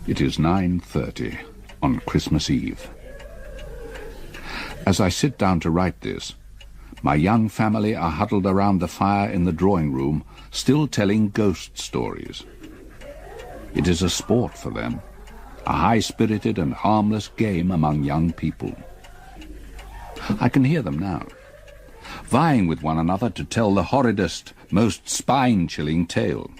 It is 9:30 on Christmas Eve. As I sit down to write this, my young family are huddled around the fire in the drawing room, still telling ghost stories. It is a sport for them, a high-spirited and harmless game among young people. I can hear them now, vying with one another to tell the horridest, most spine-chilling tale.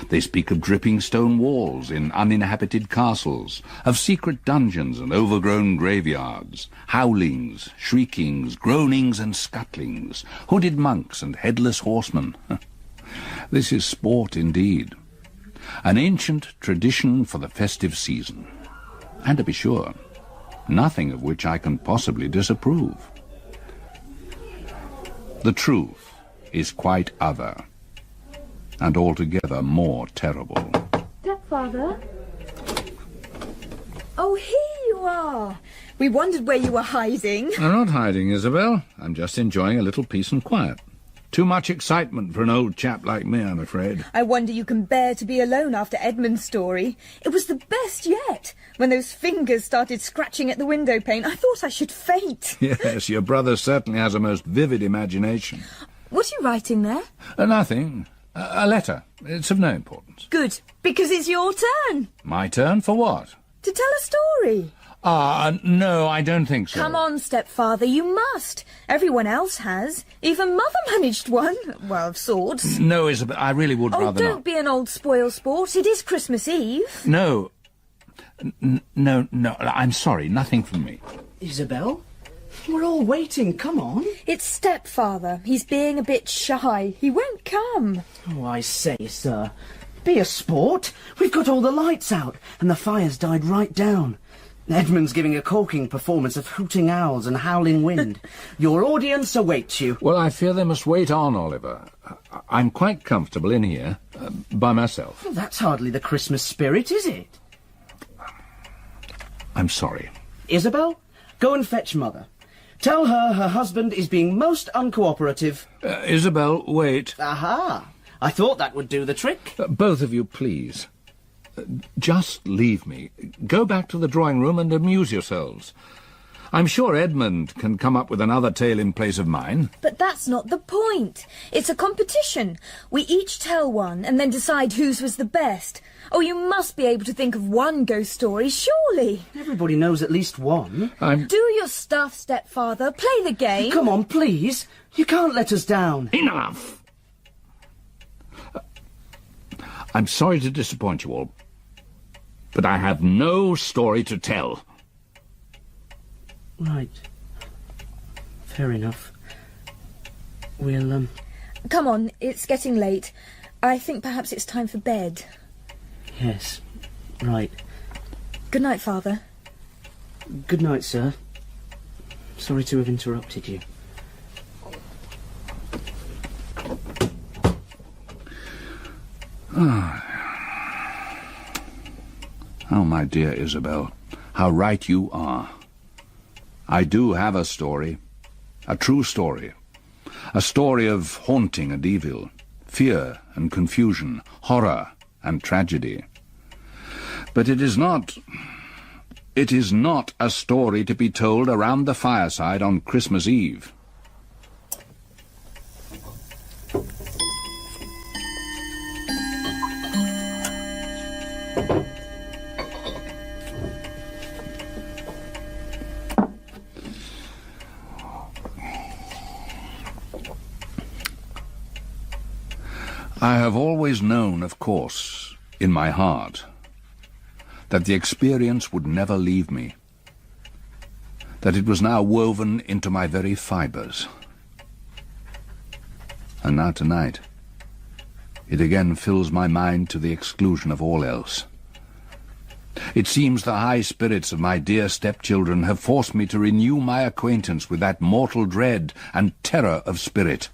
They speak of dripping stone walls in uninhabited castles, of secret dungeons and overgrown graveyards, howlings, shriekings, groanings and scuttlings, hooded monks and headless horsemen. This is sport indeed, an ancient tradition for the festive season, and to be sure, nothing of which I can possibly disapprove. The truth is quite other, and altogether more terrible. Stepfather? Oh, here you are. We wondered where you were hiding. I'm not hiding, Isabel. I'm just enjoying a little peace and quiet. Too much excitement for an old chap like me, I'm afraid. I wonder you can bear to be alone after Edmund's story. It was the best yet. When those fingers started scratching at the window pane, I thought I should faint. Yes, your brother certainly has a most vivid imagination. What are you writing there? Nothing. A letter. It's of no importance. Good, because it's your turn. My turn for what? To tell a story. No, I don't think so. Come on, stepfather, you must. Everyone else has. Even Mother managed one. Well, of sorts. No, Isabel, I really would rather not. Oh, don't be an old spoil-sport. It is Christmas Eve. No. No, I'm sorry, nothing from me. Isabel? We're all waiting, come on. It's stepfather. He's being a bit shy. He won't come. Oh, I say, sir. Be a sport. We've got all the lights out, and the fire's died right down. Edmund's giving a corking performance of hooting owls and howling wind. Your audience awaits you. Well, I fear they must wait on, Oliver. I'm quite comfortable in here, by myself. Well, that's hardly the Christmas spirit, is it? I'm sorry. Isabel, go and fetch Mother. Tell her husband is being most uncooperative. Isabel, wait. Aha! I thought that would do the trick. Both of you, please. Just leave me. Go back to the drawing room and amuse yourselves. I'm sure Edmund can come up with another tale in place of mine. But that's not the point. It's a competition. We each tell one and then decide whose was the best. Oh, you must be able to think of one ghost story, surely. Everybody knows at least one. Do your stuff, stepfather. Play the game. Come on, please. You can't let us down. Enough! I'm sorry to disappoint you all, but I have no story to tell. Right. Fair enough. We'll, Come on, it's getting late. I think perhaps it's time for bed. Yes, right. Good night, Father. Good night, sir. Sorry to have interrupted you. Oh, my dear Isabel, how right you are. I do have a story, a true story, a story of haunting and evil, fear and confusion, horror and tragedy. But it is not a story to be told around the fireside on Christmas Eve. I have always known, of course, in my heart, that the experience would never leave me, that it was now woven into my very fibres. And now tonight, it again fills my mind to the exclusion of all else. It seems the high spirits of my dear stepchildren have forced me to renew my acquaintance with that mortal dread and terror of spirit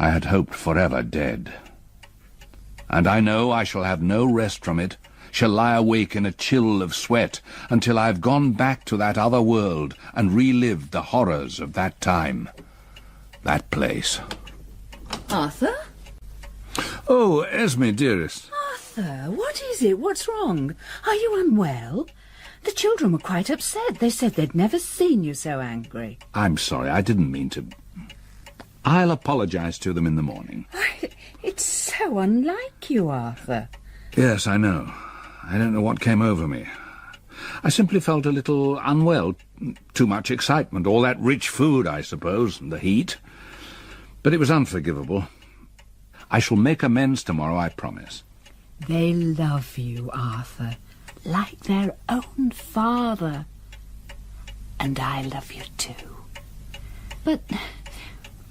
I had hoped forever dead. And I know I shall have no rest from it, shall lie awake in a chill of sweat, until I've gone back to that other world and relived the horrors of that time, that place. Arthur? Oh, Esme, dearest. Oh, Arthur, what is it? What's wrong? Are you unwell? The children were quite upset. They said they'd never seen you so angry. I'm sorry, I didn't mean to. I'll apologize to them in the morning. It's so unlike you, Arthur. Yes, I know. I don't know what came over me. I simply felt a little unwell. Too much excitement, all that rich food, I suppose, and the heat. But it was unforgivable. I shall make amends tomorrow, I promise. They love you, Arthur, like their own father. And I love you too. But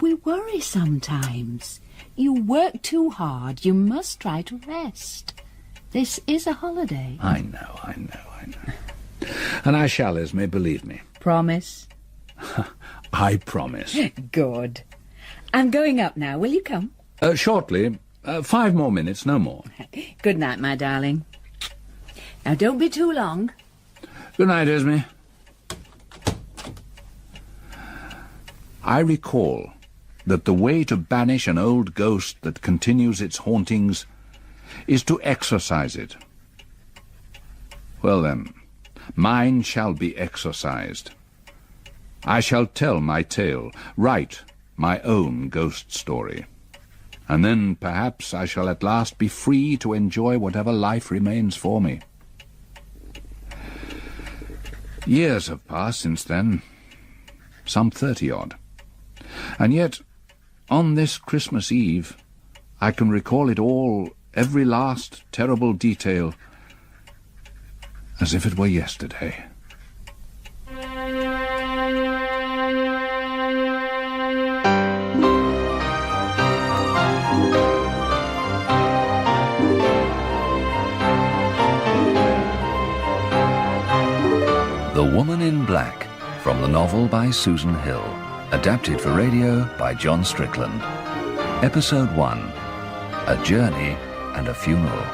we worry sometimes. You work too hard. You must try to rest. This is a holiday. I know. And I shall, Esme, believe me. Promise? I promise. Good. I'm going up now. Will you come? Shortly. 5 more minutes, no more. Good night, my darling. Now, don't be too long. Good night, Esme. I recall that the way to banish an old ghost that continues its hauntings is to exorcise it. Well then, mine shall be exorcised. I shall tell my tale, write my own ghost story. And then perhaps I shall at last be free to enjoy whatever life remains for me. Years have passed since then, some 30-odd. And yet, on this Christmas Eve, I can recall it all, every last terrible detail, as if it were yesterday. The Woman in Black, from the novel by Susan Hill, adapted for radio by John Strickland. Episode 1, A Journey and a Funeral.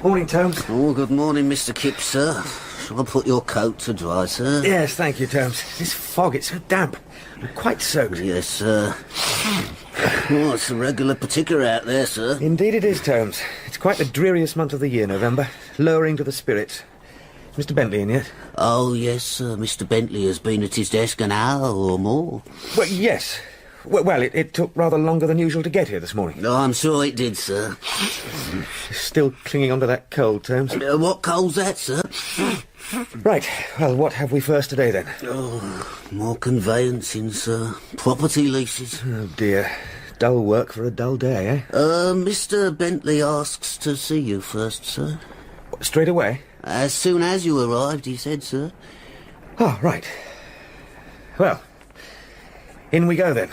Morning, Tomes. Oh, good morning, Mr. Kipps, sir. Shall I put your coat to dry, sir? Yes, thank you, Tomes. This fog, it's so damp. I'm quite soaked. Yes, sir. Oh, it's a regular particular out there, sir. Indeed it is, Tomes. It's quite the dreariest month of the year, November. Lowering to the spirits. Is Mr. Bentley in yet? Oh, yes, sir. Mr. Bentley has been at his desk an hour or more. Well, yes. Well, it took rather longer than usual to get here this morning. Oh, I'm sure it did, sir. Still clinging on to that cold, Tomes. What coal's that, sir? Right. Well, what have we first today, then? Oh, more conveyancing, sir. Property leases. Oh, dear. Dull work for a dull day, eh? Mr. Bentley asks to see you first, sir. What, straight away? As soon as you arrived, he said, sir. Oh, right. Well, in we go, then.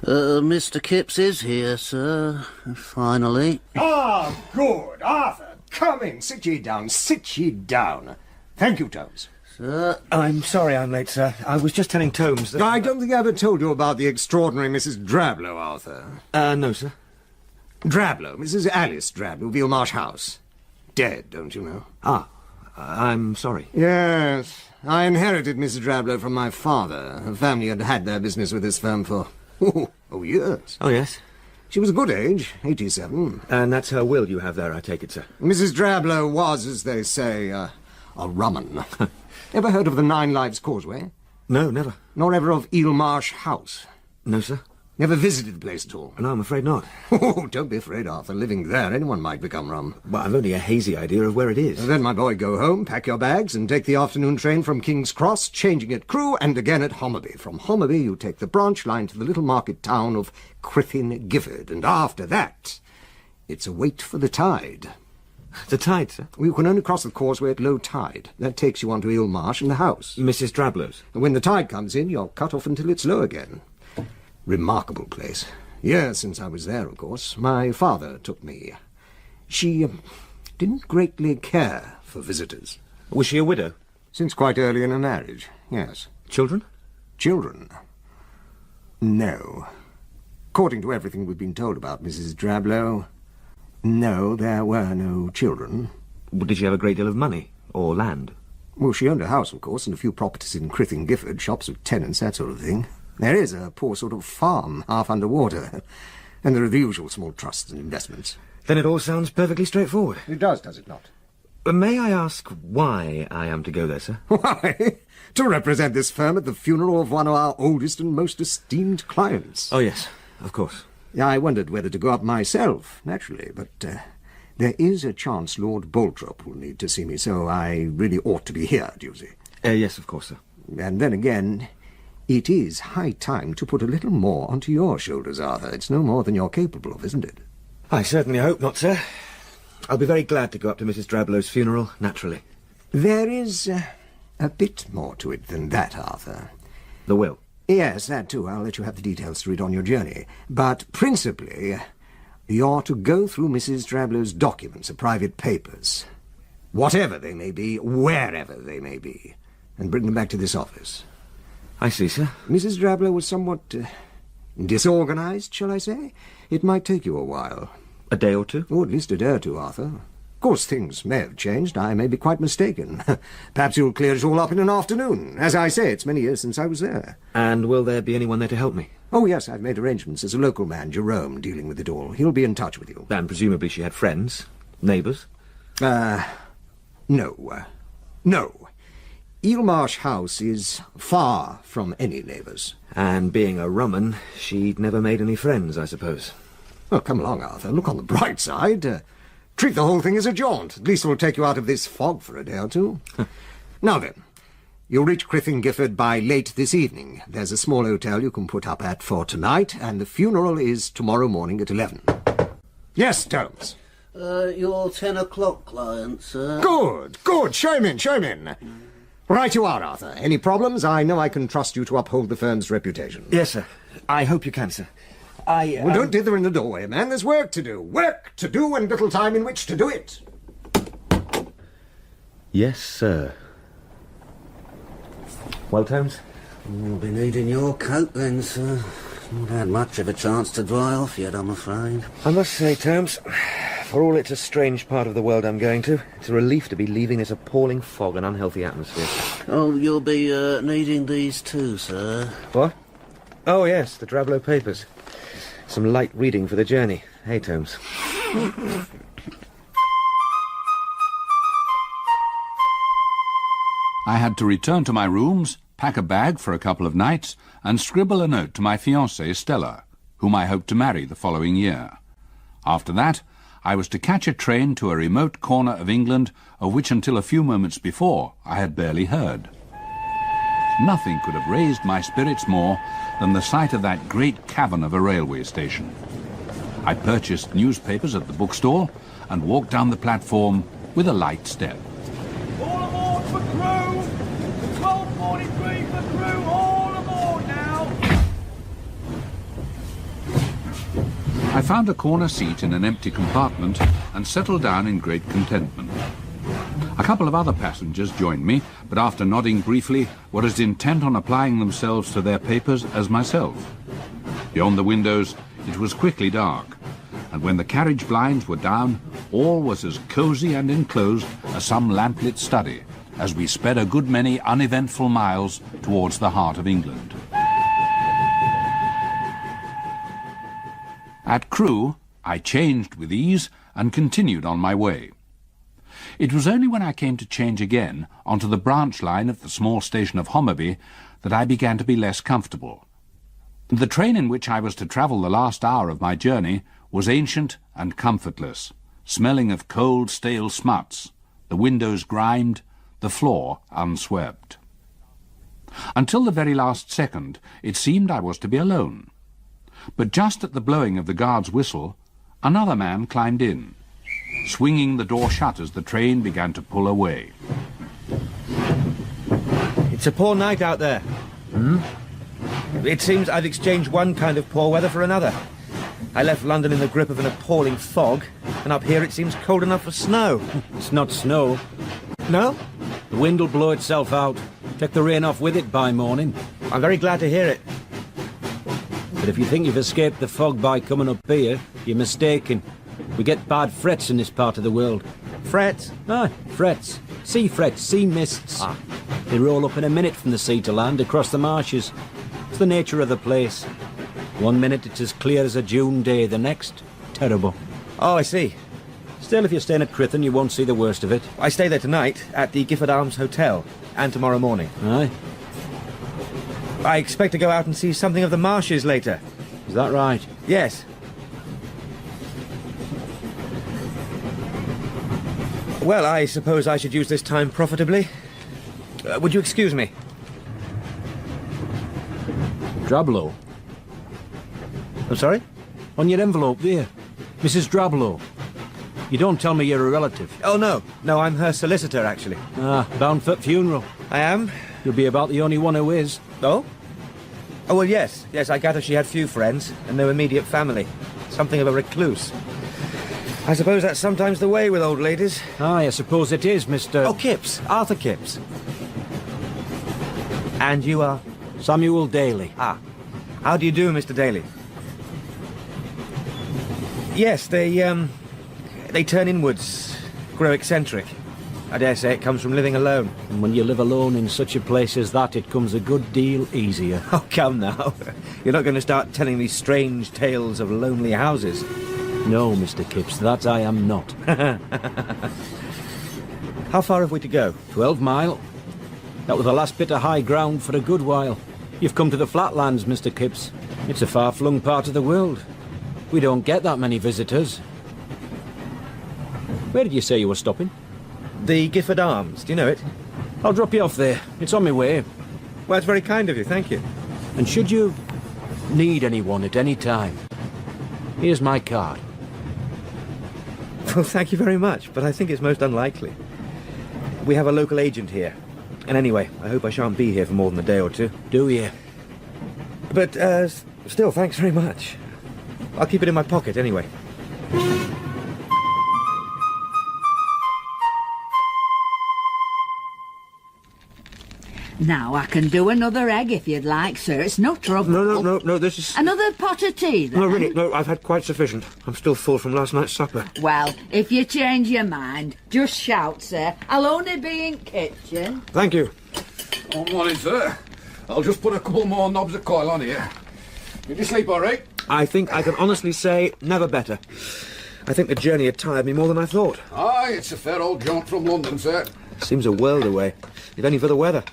Mr. Kipps is here, sir. Finally. Ah, good. Arthur, come in. Sit ye down. Sit ye down. Thank you, Tomes. Sir? I'm sorry I'm late, sir. I was just telling Tomes that... I don't think I ever told you about the extraordinary Mrs. Drablow, Arthur. No, sir. Drablow, Mrs. Alice Drablow of Eel Marsh House. Dead, don't you know? Ah, I'm sorry. Yes. I inherited Mrs. Drablow from my father. Her family had had their business with this firm for, years. Oh, yes? She was a good age, 87. And that's her will you have there, I take it, sir? Mrs. Drablow was, as they say, a rumman. Ever heard of the 9 Lives Causeway? No, never. Nor ever of Eel Marsh House? No, sir. Never visited the place at all? No, I'm afraid not. Oh, don't be afraid, Arthur. Living there, anyone might become rum. Well, I've only a hazy idea of where it is. Then, my boy, go home, pack your bags, and take the afternoon train from King's Cross, changing at Crewe and again at Homerby. From Homerby, you take the branch line to the little market town of Crythin Gifford, and after that, it's a wait for the tide. The tide, sir? You can only cross the causeway at low tide. That takes you on to Eel Marsh and the house. Mrs. Drablow's? And when the tide comes in, you're cut off until it's low again. Remarkable place. Years since I was there, of course. My father took me. She didn't greatly care for visitors. Was she a widow? Since quite early in her marriage, yes. Children? Children? No. According to everything we've been told about Mrs. Drablow, no, there were no children. Did she have a great deal of money? Or land? Well, she owned a house, of course, and a few properties in Crythin Gifford, shops with tenants, that sort of thing. There is a poor sort of farm, half underwater. And there are the usual small trusts and investments. Then it all sounds perfectly straightforward. It does it not? May I ask why I am to go there, sir? Why? To represent this firm at the funeral of one of our oldest and most esteemed clients. Oh, yes, of course. I wondered whether to go up myself, naturally, but there is a chance Lord Boltrop will need to see me, so I really ought to be here, do you see? Yes, of course, sir. And then again, it is high time to put a little more onto your shoulders, Arthur. It's no more than you're capable of, isn't it? I certainly hope not, sir. I'll be very glad to go up to Mrs. Drablow's funeral, naturally. There is a bit more to it than that, Arthur. The will? Yes, that too. I'll let you have the details to read on your journey. But principally, you're to go through Mrs. Drablow's documents, her private papers, whatever they may be, wherever they may be, and bring them back to this office. I see, sir. Mrs. Drablow was somewhat disorganized, shall I say? It might take you a while. A day or two? Oh, at least a day or two, Arthur. Of course, things may have changed. I may be quite mistaken. Perhaps you'll clear it all up in an afternoon. As I say, it's many years since I was there. And will there be anyone there to help me? Oh, yes, I've made arrangements. There's a local man, Jerome, dealing with it all. He'll be in touch with you. And presumably she had friends? Neighbours? No. Eel Marsh House is far from any neighbours. And being a rumman, she'd never made any friends, I suppose. Well, come along, Arthur. Look on the bright side. Treat the whole thing as a jaunt. At least it'll take you out of this fog for a day or two. Now then, you'll reach Crythin Gifford by late this evening. There's a small hotel you can put up at for tonight, and the funeral is tomorrow morning at 11. Yes, Holmes. Your 10 o'clock client, sir. Good. Show him in. Right you are, Arthur. Any problems? I know I can trust you to uphold the firm's reputation. Yes, sir. I hope you can, sir. Well, don't dither in the doorway, man. There's work to do. Work to do and little time in which to do it. Yes, sir. Well, Holmes? You'll be needing your coat then, sir. Not had much of a chance to dry off yet, I'm afraid. I must say, Holmes, for all it's a strange part of the world I'm going to, it's a relief to be leaving this appalling fog and unhealthy atmosphere. Oh, you'll be needing these too, sir. What? Oh, yes, the Drablow papers. Some light reading for the journey. Hey, Holmes. I had to return to my rooms, pack a bag for a couple of nights, and scribble a note to my fiancée, Stella, whom I hoped to marry the following year. After that, I was to catch a train to a remote corner of England of which until a few moments before I had barely heard. Nothing could have raised my spirits more than the sight of that great cavern of a railway station. I purchased newspapers at the bookstall and walked down the platform with a light step. All aboard for crew! 12:43 for crew, all aboard now! I found a corner seat in an empty compartment and settled down in great contentment. A couple of other passengers joined me, but after nodding briefly, were as intent on applying themselves to their papers as myself. Beyond the windows, it was quickly dark, and when the carriage blinds were down, all was as cosy and enclosed as some lamplit study, as we sped a good many uneventful miles towards the heart of England. At Crewe, I changed with ease and continued on my way. It was only when I came to change again onto the branch line at the small station of Homaby that I began to be less comfortable. The train in which I was to travel the last hour of my journey was ancient and comfortless, smelling of cold, stale smuts, the windows grimed, the floor unswept. Until the very last second, it seemed I was to be alone. But just at the blowing of the guard's whistle, another man climbed in, swinging the door shut as the train began to pull away. It's a poor night out there. It seems I've exchanged one kind of poor weather for another. I left London in the grip of an appalling fog, and up here it seems cold enough for snow. It's not snow. No? The wind will blow itself out. Take the rain off with it by morning. I'm very glad to hear it. But if you think you've escaped the fog by coming up here, you're mistaken. We get bad frets in this part of the world. Frets? Aye, frets. Sea frets, sea mists. They roll up in a minute from the sea to land across the marshes. It's the nature of the place. One minute it's as clear as a June day, the next, terrible. Oh, I see. Still, if you're staying at Crythin, you won't see the worst of it. I stay there tonight at the Gifford Arms Hotel, and tomorrow morning. Aye. I expect to go out and see something of the marshes later. Is that right? Yes. Well, I suppose I should use this time profitably. Would you excuse me? Drablow. I'm sorry? On your envelope there. Mrs. Drablow. You don't tell me you're a relative. Oh, no. No, I'm her solicitor, actually. Ah, bound for funeral. I am? You'll be about the only one who is. Oh? Oh, well, yes. Yes, I gather she had few friends, and no immediate family. Something of a recluse. I suppose that's sometimes the way with old ladies. Aye, I suppose it is, Mr... Oh, Kipps. Arthur Kipps. And you are? Samuel Daly. Ah. How do you do, Mr. Daly? Yes, they turn inwards, grow eccentric. I dare say it comes from living alone. And when you live alone in such a place as that, it comes a good deal easier. Oh, come now. You're not going to start telling me strange tales of lonely houses. No, Mr. Kipps, that I am not. How far have we to go? 12 mile. That was the last bit of high ground for a good while. You've come to the flatlands, Mr. Kipps. It's a far-flung part of the world. We don't get that many visitors. Where did you say you were stopping? The Gifford Arms. Do you know it? I'll drop you off there. It's on my way. Well, it's very kind of you. Thank you. And should you need anyone at any time, here's my card. Well, thank you very much, but I think it's most unlikely. We have a local agent here. And anyway, I hope I shan't be here for more than a day or two. Do you? But, still, thanks very much. I'll keep it in my pocket anyway. Now, I can do another egg if you'd like, sir. It's no trouble. No, this is... Another pot of tea, then? No, really, no, I've had quite sufficient. I'm still full from last night's supper. Well, if you change your mind, just shout, sir. I'll only be in kitchen. Thank you. Oh, morning, sir. I'll just put a couple more knobs of coil on here. Did you sleep all right? I think I can honestly say never better. I think the journey had tired me more than I thought. Aye, it's a fair old jaunt from London, sir. Seems a world away, if only for the weather.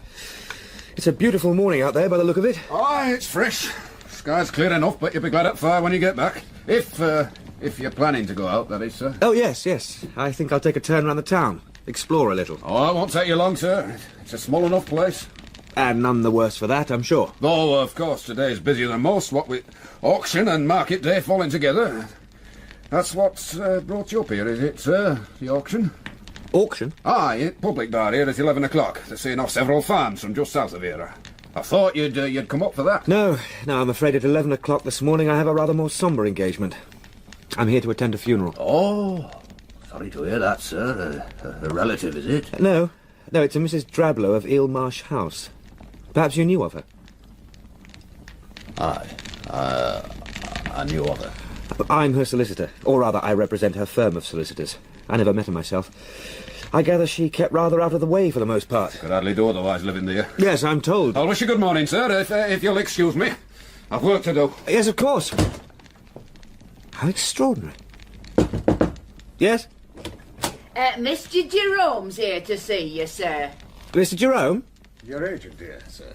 It's a beautiful morning out there by the look of it. Aye, it's fresh. Sky's clear enough, but you'll be glad at fire when you get back. If you're planning to go out, that is, sir. Oh, yes. I think I'll take a turn around the town. Explore a little. Oh, it won't take you long, sir. It's a small enough place. And none the worse for that, I'm sure. Though, of course, today's busier than most, what with auction and market day falling together. That's what's brought you up here, is it, sir? The auction? Auction? Aye, public bar here at 11 o'clock. They're seeing off several farms from just south of here. I thought you'd come up for that. No, I'm afraid at 11 o'clock this morning I have a rather more sombre engagement. I'm here to attend a funeral. Oh, sorry to hear that, sir. A relative, is it? No, it's a Mrs. Drablow of Eel Marsh House. Perhaps you knew of her? Aye, I knew of her. I'm her solicitor, or rather, I represent her firm of solicitors. I never met her myself. I gather she kept rather out of the way for the most part. Could hardly do otherwise living there. Yes, I'm told. I'll wish you good morning, sir, if you'll excuse me. I've work to do. Yes, of course. How extraordinary. Yes? Mr. Jerome's here to see you, sir. Mr. Jerome? Your agent, dear, sir.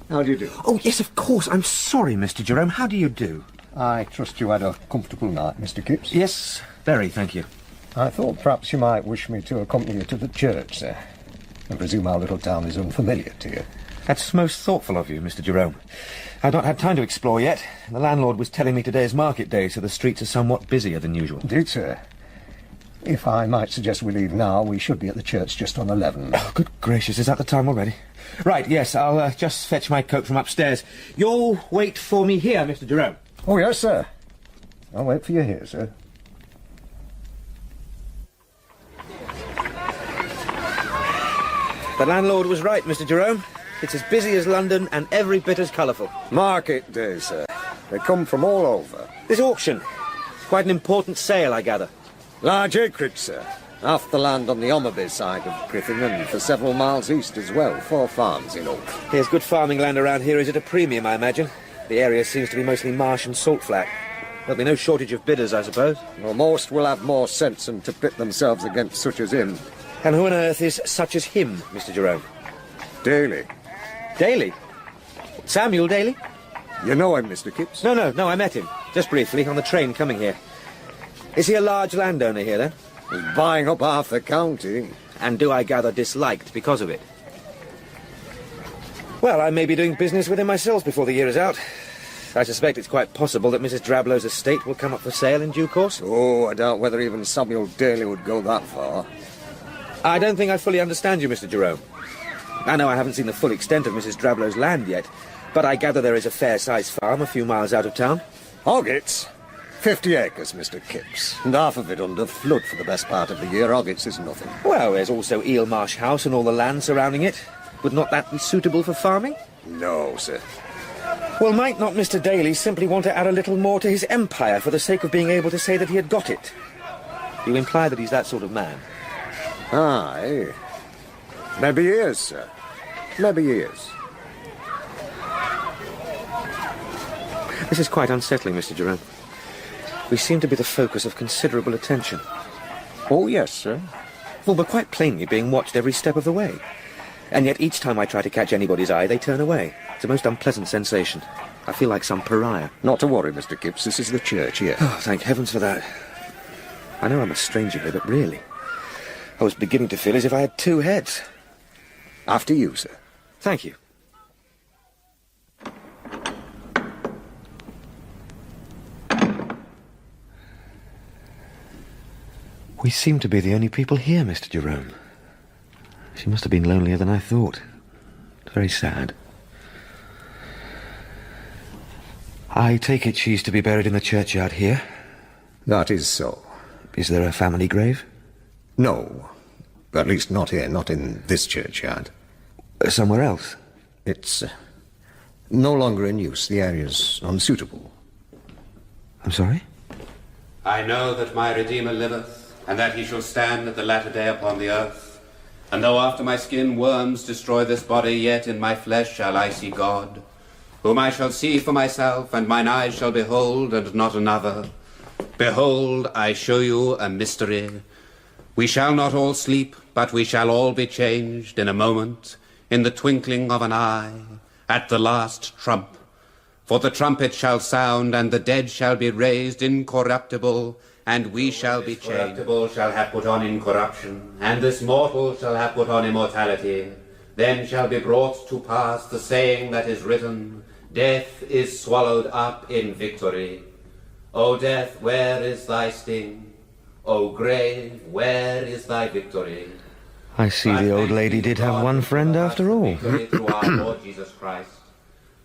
How do you do? Oh, yes, of course. I'm sorry, Mr. Jerome. How do you do? I trust you had a comfortable night, Mr. Kipps. Yes, very, thank you. I thought perhaps you might wish me to accompany you to the church, sir. I presume our little town is unfamiliar to you. That's most thoughtful of you, Mr. Jerome. I've not had time to explore yet. The landlord was telling me today's market day, so the streets are somewhat busier than usual. Indeed, sir. If I might suggest we leave now, we should be at the church just on 11. Oh, good gracious, is that the time already? Right, yes, I'll just fetch my coat from upstairs. You'll wait for me here, Mr. Jerome. Oh, yes, sir. I'll wait for you here, sir. The landlord was right, Mr. Jerome. It's as busy as London and every bit as colourful. Market day, sir. They come from all over. This auction. Quite an important sale, I gather. Large acreage, sir. Half the land on the Homaby side of Crythin and for several miles east as well. 4 farms in all. There's good farming land around here is at a premium, I imagine. The area seems to be mostly marsh and salt flat. There'll be no shortage of bidders, I suppose. Well, most will have more sense than to pit themselves against such as him. And who on earth is such as him, Mr. Jerome? Daly. Daly? Samuel Daly? You know him, Mr. Kipps? No, I met him. Just briefly, on the train coming here. Is he a large landowner here, then? He's buying up half the county. And do I gather disliked because of it? Well, I may be doing business with him myself before the year is out. I suspect it's quite possible that Mrs. Drablow's estate will come up for sale in due course. Oh, I doubt whether even Samuel Daly would go that far. I don't think I fully understand you, Mr. Jerome. I know I haven't seen the full extent of Mrs. Drablow's land yet, but I gather there is a fair-sized farm a few miles out of town. Hoggets? 50 acres, Mr. Kipps, and half of it under flood for the best part of the year. Hoggets is nothing. Well, there's also Eel Marsh House and all the land surrounding it. Would not that be suitable for farming? No, sir. Well, might not Mr. Daly simply want to add a little more to his empire for the sake of being able to say that he had got it? You imply that he's that sort of man. Aye. Maybe he is, sir. Maybe he is. This is quite unsettling, Mr. Jerome. We seem to be the focus of considerable attention. Oh, yes, sir. Well, we're quite plainly being watched every step of the way. And yet each time I try to catch anybody's eye, they turn away. It's a most unpleasant sensation. I feel like some pariah. Not to worry, Mr. Kipps. This is the church here. Oh, thank heavens for that. I know I'm a stranger here, but really, I was beginning to feel as if I had 2 heads. After you, sir. Thank you. We seem to be the only people here, Mr. Jerome. She must have been lonelier than I thought. It's very sad. I take it she's to be buried in the churchyard here? That is so. Is there a family grave? No. At least not here, not in this churchyard. Somewhere else? It's no longer in use. The area's unsuitable. I'm sorry? I know that my Redeemer liveth, and that he shall stand at the latter day upon the earth. And though after my skin worms destroy this body, yet in my flesh shall I see God, whom I shall see for myself, and mine eyes shall behold, and not another. Behold, I show you a mystery. We shall not all sleep, but we shall all be changed in a moment, in the twinkling of an eye, at the last trump. For the trumpet shall sound, and the dead shall be raised incorruptible, and we shall be changed. Corruptible shall have put on incorruption, and this mortal shall have put on immortality. Then shall be brought to pass the saying that is written, Death is swallowed up in victory. O death, where is thy sting? O grave, where is thy victory? I see the old lady did have one friend after all. Through our Lord Jesus Christ.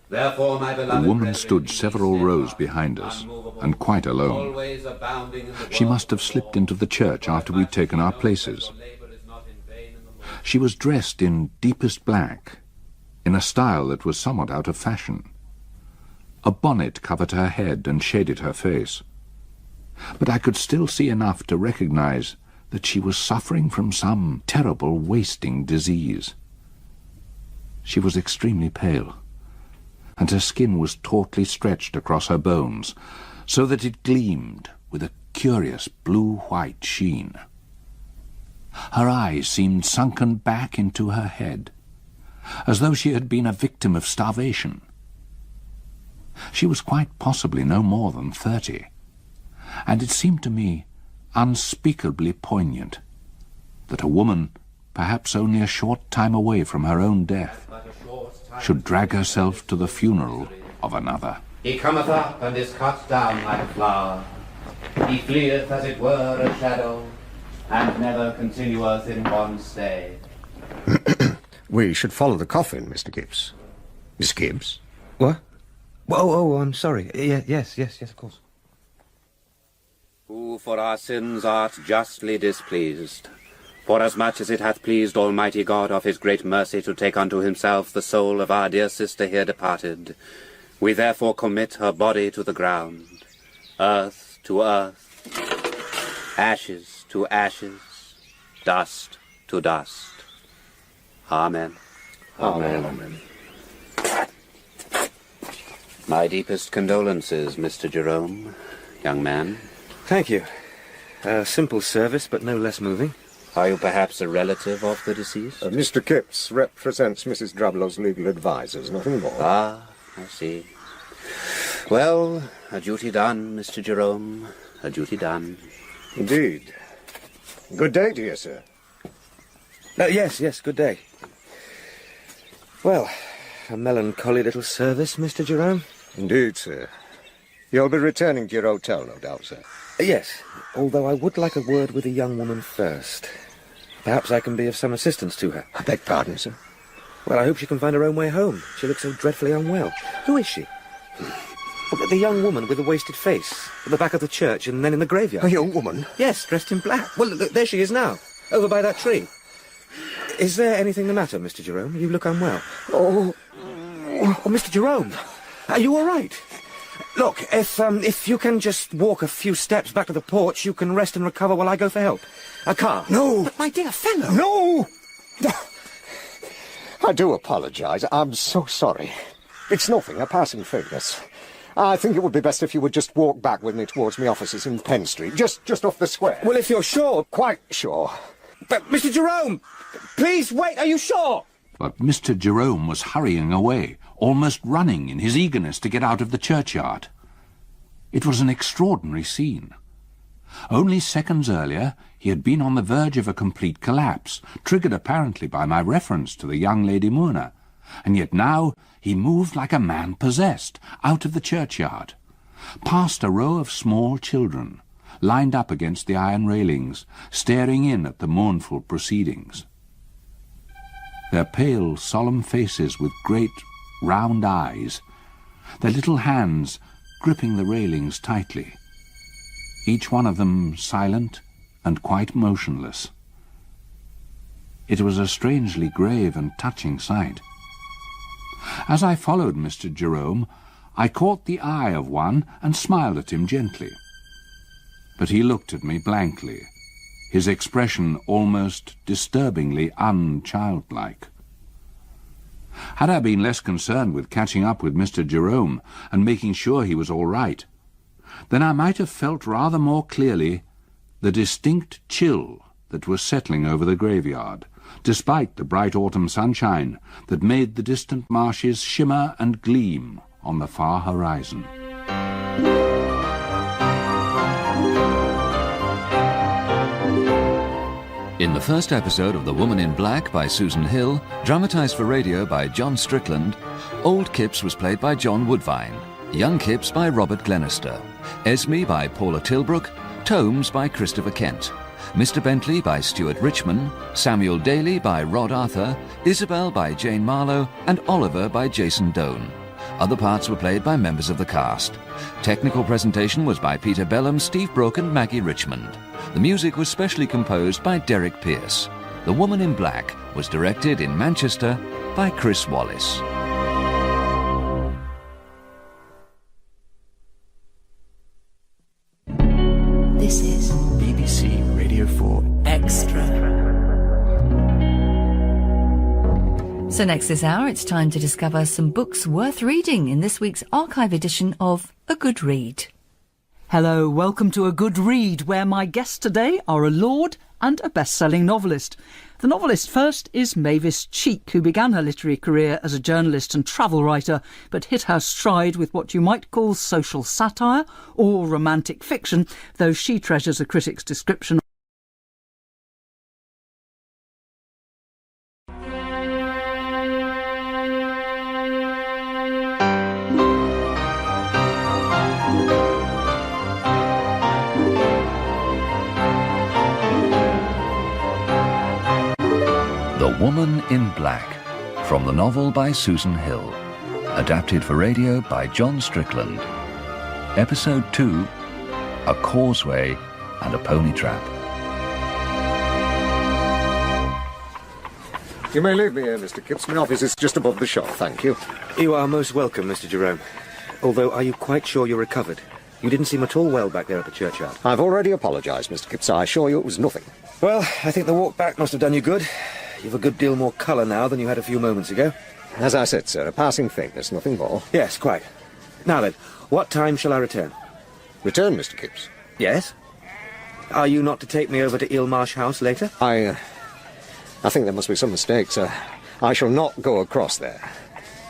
Therefore, my beloved The woman brethren, stood several rows behind us, and quite alone. always abounding in the She work must have slipped into the church after we'd taken our places. She was dressed in deepest black, in a style that was somewhat out of fashion. A bonnet covered her head and shaded her face, but I could still see enough to recognize that she was suffering from some terrible wasting disease. She was extremely pale, and her skin was tautly stretched across her bones, so that it gleamed with a curious blue-white sheen. Her eyes seemed sunken back into her head, as though she had been a victim of starvation. She was quite possibly no more than 30, and it seemed to me unspeakably poignant that a woman, perhaps only a short time away from her own death, should drag herself to the funeral of another. He cometh up and is cut down like a flower. He fleeth as it were a shadow, and never continueth in one stay. We should follow the coffin, Mr. Kipps. Miss Kipps? What? Oh, I'm sorry. Yes, of course. Who for our sins art justly displeased, forasmuch as it hath pleased Almighty God of his great mercy to take unto himself the soul of our dear sister here departed, we therefore commit her body to the ground, earth to earth, ashes to ashes, dust to dust. Amen. Amen. Amen. My deepest condolences, Mr. Jerome, young man. Thank you. A simple service, but no less moving. Are you perhaps a relative of the deceased? Mr. Kipps represents Mrs. Drablow's legal advisers, nothing more. Ah, I see. Well, a duty done, Mr. Jerome. A duty done. Indeed. Good day to you, sir. Yes, good day. Well, a melancholy little service, Mr. Jerome. Indeed, sir. You'll be returning to your hotel, no doubt, sir. Yes, although I would like a word with the young woman first. Perhaps I can be of some assistance to her. I beg pardon, sir. Well, I hope she can find her own way home. She looks so dreadfully unwell. Who is she? The young woman with the wasted face, at the back of the church and then in the graveyard. A young woman? Yes, dressed in black. Well, look, there she is now, over by that tree. Is there anything the matter, Mr. Jerome? You look unwell. Oh, Mr. Jerome, are you all right? Look, if you can just walk a few steps back to the porch, you can rest and recover while I go for help. A car. No. But my dear fellow. No! I do apologise. I'm so sorry. It's nothing, a passing faintness. I think it would be best if you would just walk back with me towards my offices in Penn Street, just off the square. Well, if you're sure. Quite sure. But, Mr. Jerome, please wait, are you sure? But Mr. Jerome was hurrying away, almost running in his eagerness to get out of the churchyard. It was an extraordinary scene. Only seconds earlier, he had been on the verge of a complete collapse, triggered apparently by my reference to the young Lady Moona, and yet now he moved like a man possessed, out of the churchyard, past a row of small children, lined up against the iron railings, staring in at the mournful proceedings. Their pale, solemn faces with great, round eyes, their little hands gripping the railings tightly, each one of them silent and quite motionless. It was a strangely grave and touching sight. As I followed Mr. Jerome, I caught the eye of one and smiled at him gently. But he looked at me blankly, his expression almost disturbingly unchildlike. Had I been less concerned with catching up with Mr. Jerome and making sure he was all right, then I might have felt rather more clearly the distinct chill that was settling over the graveyard, despite the bright autumn sunshine that made the distant marshes shimmer and gleam on the far horizon. In the first episode of The Woman in Black by Susan Hill, dramatised for radio by John Strickland, Old Kipps was played by John Woodvine, Young Kipps by Robert Glenister, Esme by Paula Tilbrook, Tomes by Christopher Kent, Mr. Bentley by Stuart Richmond, Samuel Daly by Rod Arthur, Isabel by Jane Marlowe, and Oliver by Jason Doan. Other parts were played by members of the cast. Technical presentation was by Peter Bellum, Steve Brooke and Maggie Richmond. The music was specially composed by Derek Pierce. The Woman in Black was directed in Manchester by Chris Wallace. This is BBC Radio 4 Extra. So next this hour, it's time to discover some books worth reading in this week's archive edition of A Good Read. Hello, welcome to A Good Read, where my guests today are a lord and a best-selling novelist. The novelist first is Mavis Cheek, who began her literary career as a journalist and travel writer, but hit her stride with what you might call social satire or romantic fiction, though she treasures a critic's description. The Woman in Black, from the novel by Susan Hill, adapted for radio by John Strickland. Episode 2, A Causeway and a Pony Trap. You may leave me here, Mr. Kipps. My office is just above the shop, thank you. You are most welcome, Mr. Jerome. Although, are you quite sure you're recovered? You didn't seem at all well back there at the churchyard. I've already apologised, Mr. Kipps. I assure you it was nothing. Well, I think the walk back must have done you good. You've a good deal more colour now than you had a few moments ago. As I said, sir, a passing faintness, nothing more. Yes, quite. Now then, what time shall I return? Return, Mr. Kipps? Yes? Are you not to take me over to Eel Marsh House later? I think there must be some mistake, sir. I shall not go across there.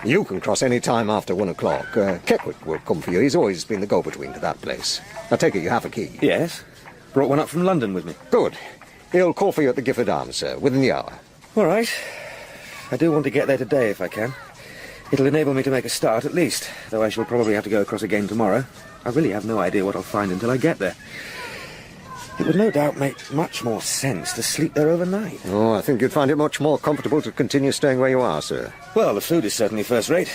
You can cross any time after 1 o'clock. Keckwick will come for you. He's always been the go-between to that place. I take it you have a key? Yes. Brought one up from London with me. Good. He'll call for you at the Gifford Arms, sir, within the hour. All right. I do want to get there today if I can. It'll enable me to make a start at least, though I shall probably have to go across again tomorrow. I really have no idea what I'll find until I get there. It would no doubt make much more sense to sleep there overnight. Oh, I think you'd find it much more comfortable to continue staying where you are, sir. Well, the food is certainly first rate.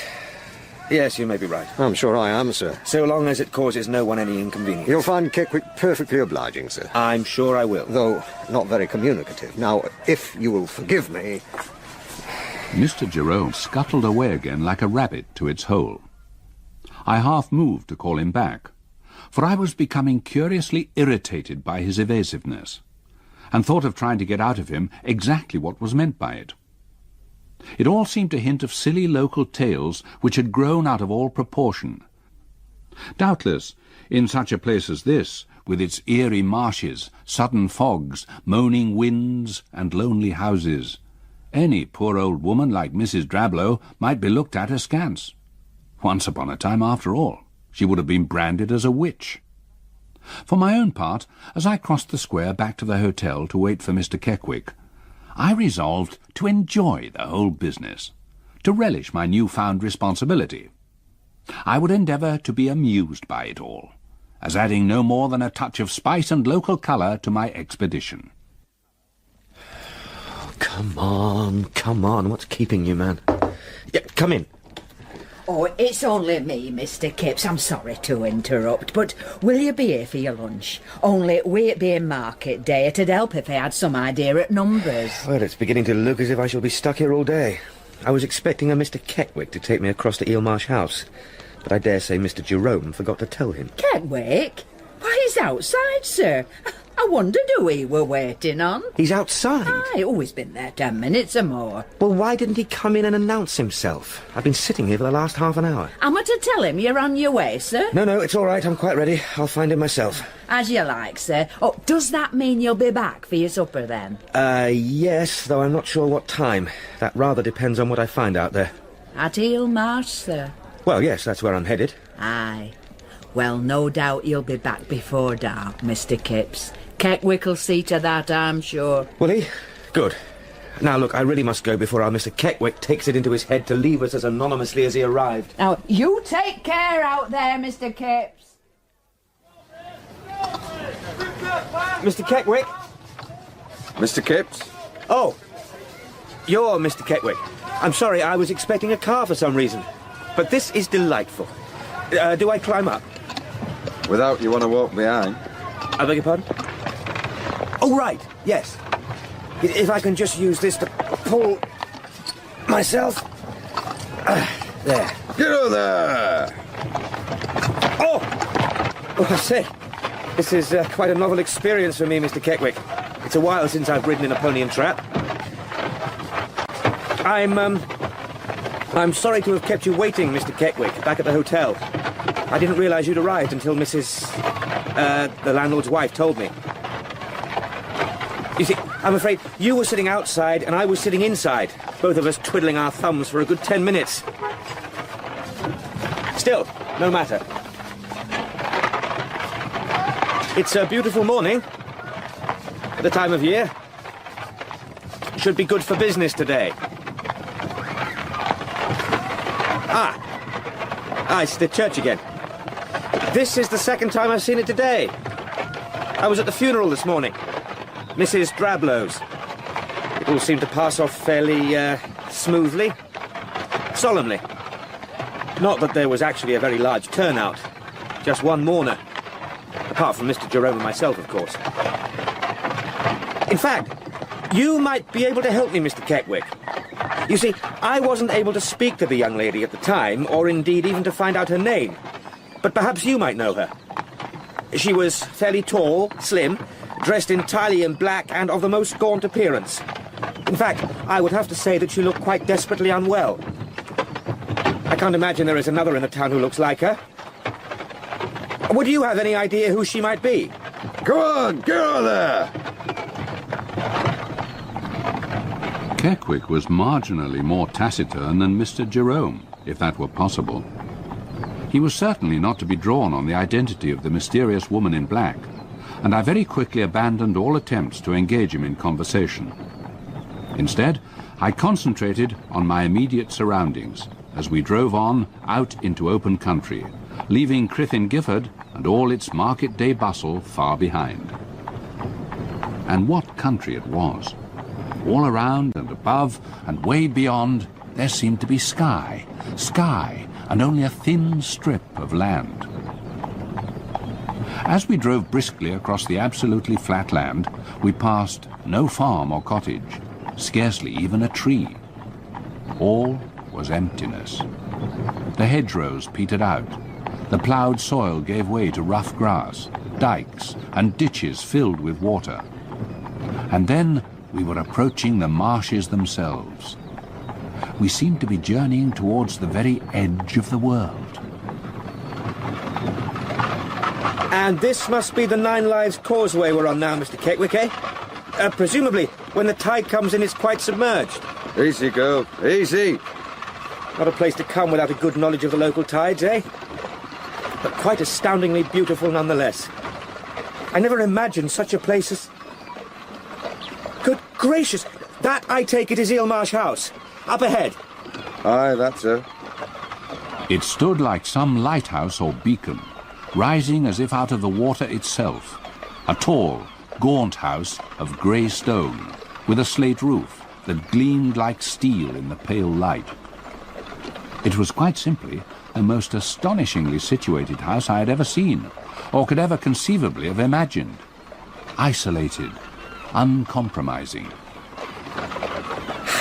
Yes, you may be right. I'm sure I am, sir. So long as it causes no one any inconvenience. You'll find Keckwick perfectly obliging, sir. I'm sure I will. Though not very communicative. Now, if you will forgive me... Mr. Jerome scuttled away again like a rabbit to its hole. I half moved to call him back, for I was becoming curiously irritated by his evasiveness, and thought of trying to get out of him exactly what was meant by it. It all seemed to hint of silly local tales which had grown out of all proportion. Doubtless, in such a place as this, with its eerie marshes, sudden fogs, moaning winds, and lonely houses, any poor old woman like Mrs. Drablow might be looked at askance. Once upon a time, after all, she would have been branded as a witch. For my own part, as I crossed the square back to the hotel to wait for Mr. Keckwick, I resolved to enjoy the whole business, to relish my new-found responsibility. I would endeavour to be amused by it all, as adding no more than a touch of spice and local colour to my expedition. Come on, what's keeping you, man? Yeah, come in. Oh, it's only me, Mr. Kipps. I'm sorry to interrupt, but will you be here for your lunch? Only we it being market day, it'd help if I had some idea at numbers. Well, it's beginning to look as if I shall be stuck here all day. I was expecting a Mr. Keckwick to take me across to Eel Marsh House, but I dare say Mr. Jerome forgot to tell him. Keckwick? Why, he's outside, sir. I wondered who he were waiting on. He's outside? Aye, always been there 10 minutes or more. Well, why didn't he come in and announce himself? I've been sitting here for the last half an hour. Am I to tell him you're on your way, sir? No, it's all right. I'm quite ready. I'll find him myself. As you like, sir. Oh, does that mean you'll be back for your supper, then? Yes, though I'm not sure what time. That rather depends on what I find out there. At Eel Marsh, sir? Well, yes, that's where I'm headed. Aye. Well, no doubt you'll be back before dark, Mr. Kipps. Keckwick'll see to that, I'm sure. Will he? Good. Now, look, I really must go before our Mr. Keckwick takes it into his head to leave us as anonymously as he arrived. Now, you take care out there, Mr. Kipps. Mr. Keckwick? Mr. Kipps? Oh, you're Mr. Keckwick. I'm sorry, I was expecting a car for some reason. But this is delightful. Do I climb up? Without you want to walk behind? I beg your pardon? Oh, right, yes. If I can just use this to pull myself. There. Get over there! Oh, I say, this is quite a novel experience for me, Mr. Keckwick. It's a while since I've ridden in a pony and trap. I'm sorry to have kept you waiting, Mr. Keckwick, back at the hotel. I didn't realise you'd arrived until the landlord's wife told me. You see, I'm afraid you were sitting outside and I was sitting inside, both of us twiddling our thumbs for a good 10 minutes. Still, no matter. It's a beautiful morning at the time of year. Should be good for business today. It's the church again. This is the second time I've seen it today. I was at the funeral this morning. Mrs. Drablow's. It all seemed to pass off fairly, smoothly. Solemnly. Not that there was actually a very large turnout. Just one mourner. Apart from Mr. Jerome and myself, of course. In fact, you might be able to help me, Mr. Keckwick. You see, I wasn't able to speak to the young lady at the time, or indeed even to find out her name. But perhaps you might know her. She was fairly tall, slim, dressed entirely in black and of the most gaunt appearance. In fact, I would have to say that she looked quite desperately unwell. I can't imagine there is another in the town who looks like her. Would you have any idea who she might be? Go on, get on there! Keckwick was marginally more taciturn than Mr. Jerome, if that were possible. He was certainly not to be drawn on the identity of the mysterious woman in black, and I very quickly abandoned all attempts to engage him in conversation. Instead, I concentrated on my immediate surroundings as we drove on out into open country, leaving Crythin Gifford and all its market day bustle far behind. And what country it was! All around and above and way beyond, there seemed to be sky, and only a thin strip of land. As we drove briskly across the absolutely flat land, we passed no farm or cottage, scarcely even a tree. All was emptiness. The hedgerows petered out. The ploughed soil gave way to rough grass, dikes and ditches filled with water. And then we were approaching the marshes themselves. We seemed to be journeying towards the very edge of the world. And this must be the Nine Lives Causeway we're on now, Mr. Keckwick, eh? Presumably, when the tide comes in, it's quite submerged. Easy, girl, easy. Not a place to come without a good knowledge of the local tides, eh? But quite astoundingly beautiful nonetheless. I never imagined such a place as... Good gracious! That, I take it, is Eel Marsh House. Up ahead. Aye, that's her. It stood like some lighthouse or beacon, rising as if out of the water itself. A tall, gaunt house of grey stone, with a slate roof that gleamed like steel in the pale light. It was quite simply the most astonishingly situated house I had ever seen, or could ever conceivably have imagined. Isolated, uncompromising.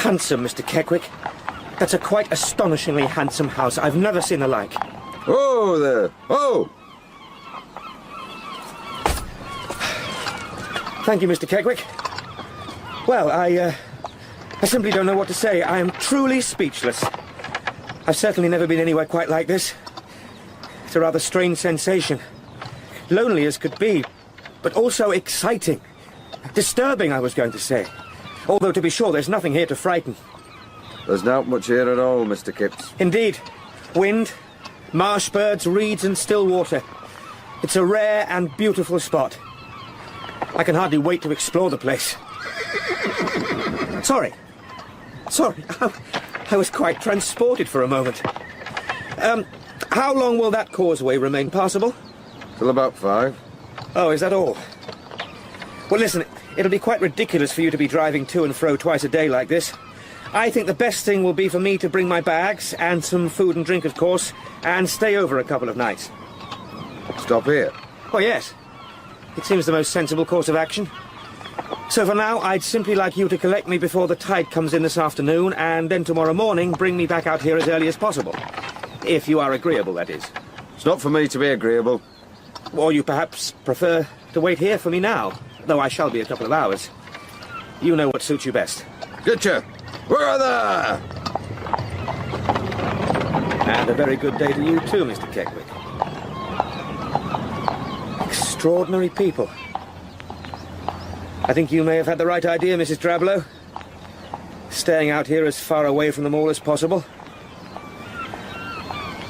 Handsome, Mr. Keckwick. That's a quite astonishingly handsome house. I've never seen the like. Oh, there! Oh! Thank you, Mr. Keckwick. Well, I simply don't know what to say. I am truly speechless. I've certainly never been anywhere quite like this. It's a rather strange sensation. Lonely as could be, but also exciting. Disturbing, I was going to say. Although, to be sure, there's nothing here to frighten. There's not much here at all, Mr. Kipps. Indeed. Wind, marsh birds, reeds and still water. It's a rare and beautiful spot. I can hardly wait to explore the place. Sorry. I was quite transported for a moment. How long will that causeway remain passable? Till about 5. Oh, is that all? Well, listen, it'll be quite ridiculous for you to be driving to and fro twice a day like this. I think the best thing will be for me to bring my bags, and some food and drink, of course, and stay over a couple of nights. Stop here? Oh, yes. It seems the most sensible course of action. So for now, I'd simply like you to collect me before the tide comes in this afternoon, and then tomorrow morning bring me back out here as early as possible. If you are agreeable, that is. It's not for me to be agreeable. Or you perhaps prefer to wait here for me now, though I shall be a couple of hours. You know what suits you best. Getcha! We're there! And a very good day to you too, Mr. Keckwick. Extraordinary people. I think you may have had the right idea, Mrs. Drablow. Staying out here as far away from them all as possible.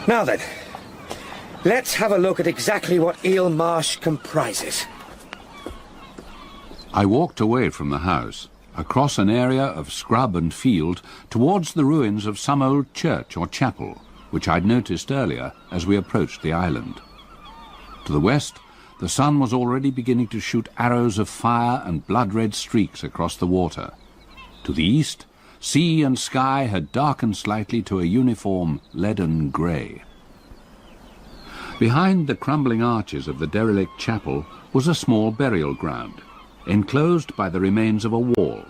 Now then, let's have a look at exactly what Eel Marsh comprises. I walked away from the house, across an area of scrub and field, towards the ruins of some old church or chapel, which I'd noticed earlier as we approached the island. To the west, the sun was already beginning to shoot arrows of fire and blood-red streaks across the water. To the east, sea and sky had darkened slightly to a uniform leaden grey. Behind the crumbling arches of the derelict chapel was a small burial ground, enclosed by the remains of a wall.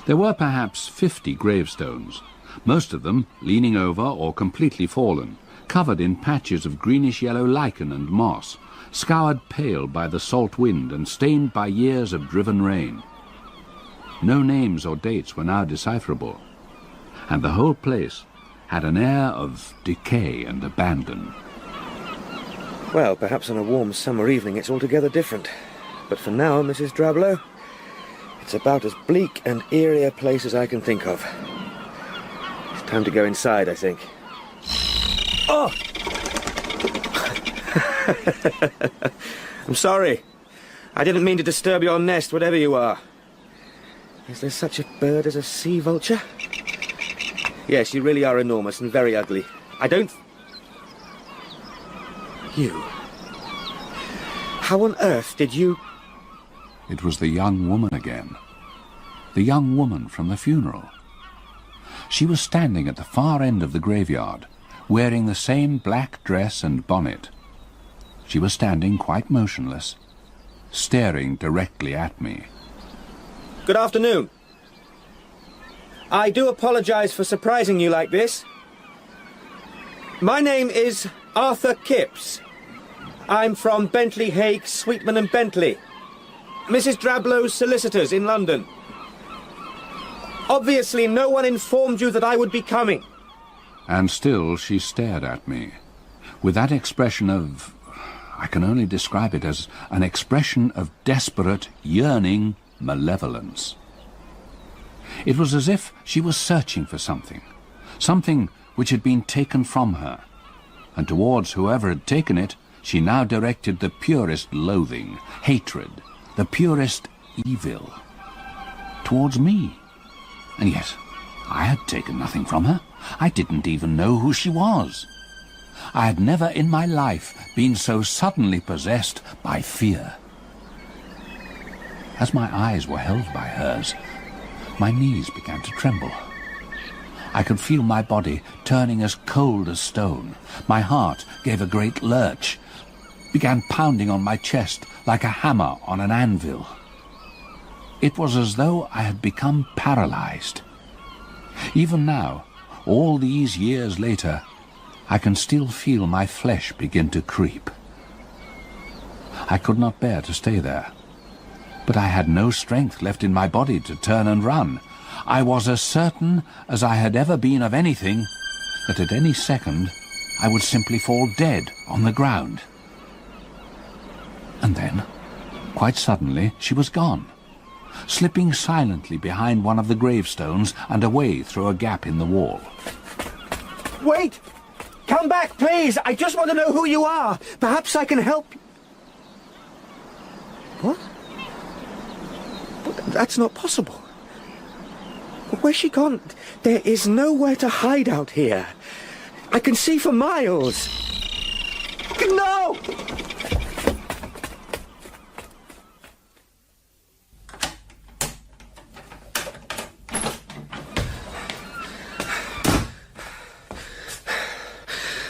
There were perhaps 50 gravestones, most of them leaning over or completely fallen, covered in patches of greenish-yellow lichen and moss, scoured pale by the salt wind and stained by years of driven rain. No names or dates were now decipherable, and the whole place had an air of decay and abandon. Well, perhaps on a warm summer evening it's altogether different. But for now, Mrs. Drablow, it's about as bleak and eerie a place as I can think of. It's time to go inside, I think. Oh! I'm sorry. I didn't mean to disturb your nest, whatever you are. Is there such a bird as a sea vulture? Yes, you really are enormous and very ugly. I don't... You... How on earth did you... It was the young woman again. The young woman from the funeral. She was standing at the far end of the graveyard, wearing the same black dress and bonnet. She was standing quite motionless, staring directly at me. Good afternoon. I do apologize for surprising you like this. My name is Arthur Kipps. I'm from Bentley, Hague, Sweetman and Bentley. Mrs. Drablow's solicitors in London. Obviously, no one informed you that I would be coming. And still she stared at me, with that expression of... I can only describe it as an expression of desperate, yearning malevolence. It was as if she was searching for something, something which had been taken from her, and towards whoever had taken it, she now directed the purest loathing, hatred, the purest evil, towards me. And yet, I had taken nothing from her. I didn't even know who she was. I had never in my life been so suddenly possessed by fear. As my eyes were held by hers, my knees began to tremble. I could feel my body turning as cold as stone. My heart gave a great lurch, began pounding on my chest like a hammer on an anvil. It was as though I had become paralyzed. Even now, all these years later, I can still feel my flesh begin to creep. I could not bear to stay there, but I had no strength left in my body to turn and run. I was as certain as I had ever been of anything that at any second I would simply fall dead on the ground. And then, quite suddenly, she was gone, slipping silently behind one of the gravestones and away through a gap in the wall. Wait! Come back, please! I just want to know who you are! Perhaps I can help you. What? But that's not possible. Where's she gone? There is nowhere to hide out here. I can see for miles. No!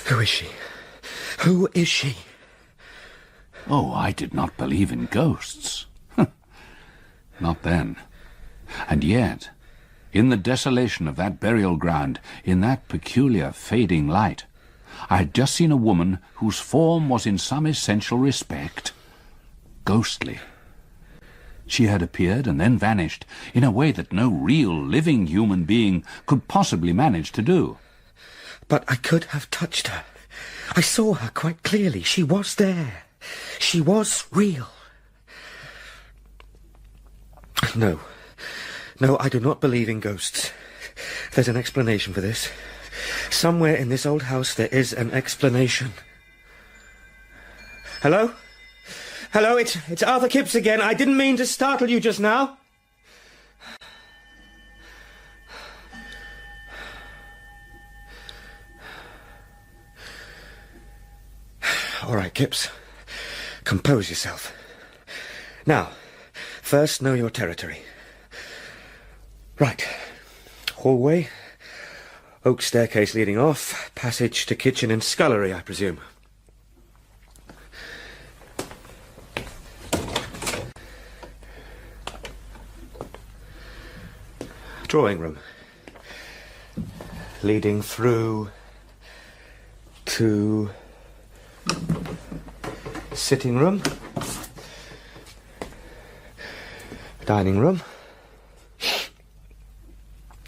Who is she? Who is she? Oh, I did not believe in ghosts. Not then. And yet, in the desolation of that burial ground, in that peculiar fading light, I had just seen a woman whose form was in some essential respect ghostly. She had appeared and then vanished in a way that no real living human being could possibly manage to do. But I could have touched her. I saw her quite clearly. She was there. She was real. No. No, I do not believe in ghosts. There's an explanation for this. Somewhere in this old house there is an explanation. Hello? Hello, it's Arthur Kipps again. I didn't mean to startle you just now. All right, Kipps. Compose yourself. Now, first know your territory. Right. Hallway. Oak staircase leading off. Passage to kitchen and scullery, I presume. Drawing room. Leading through to Sitting room. Dining room.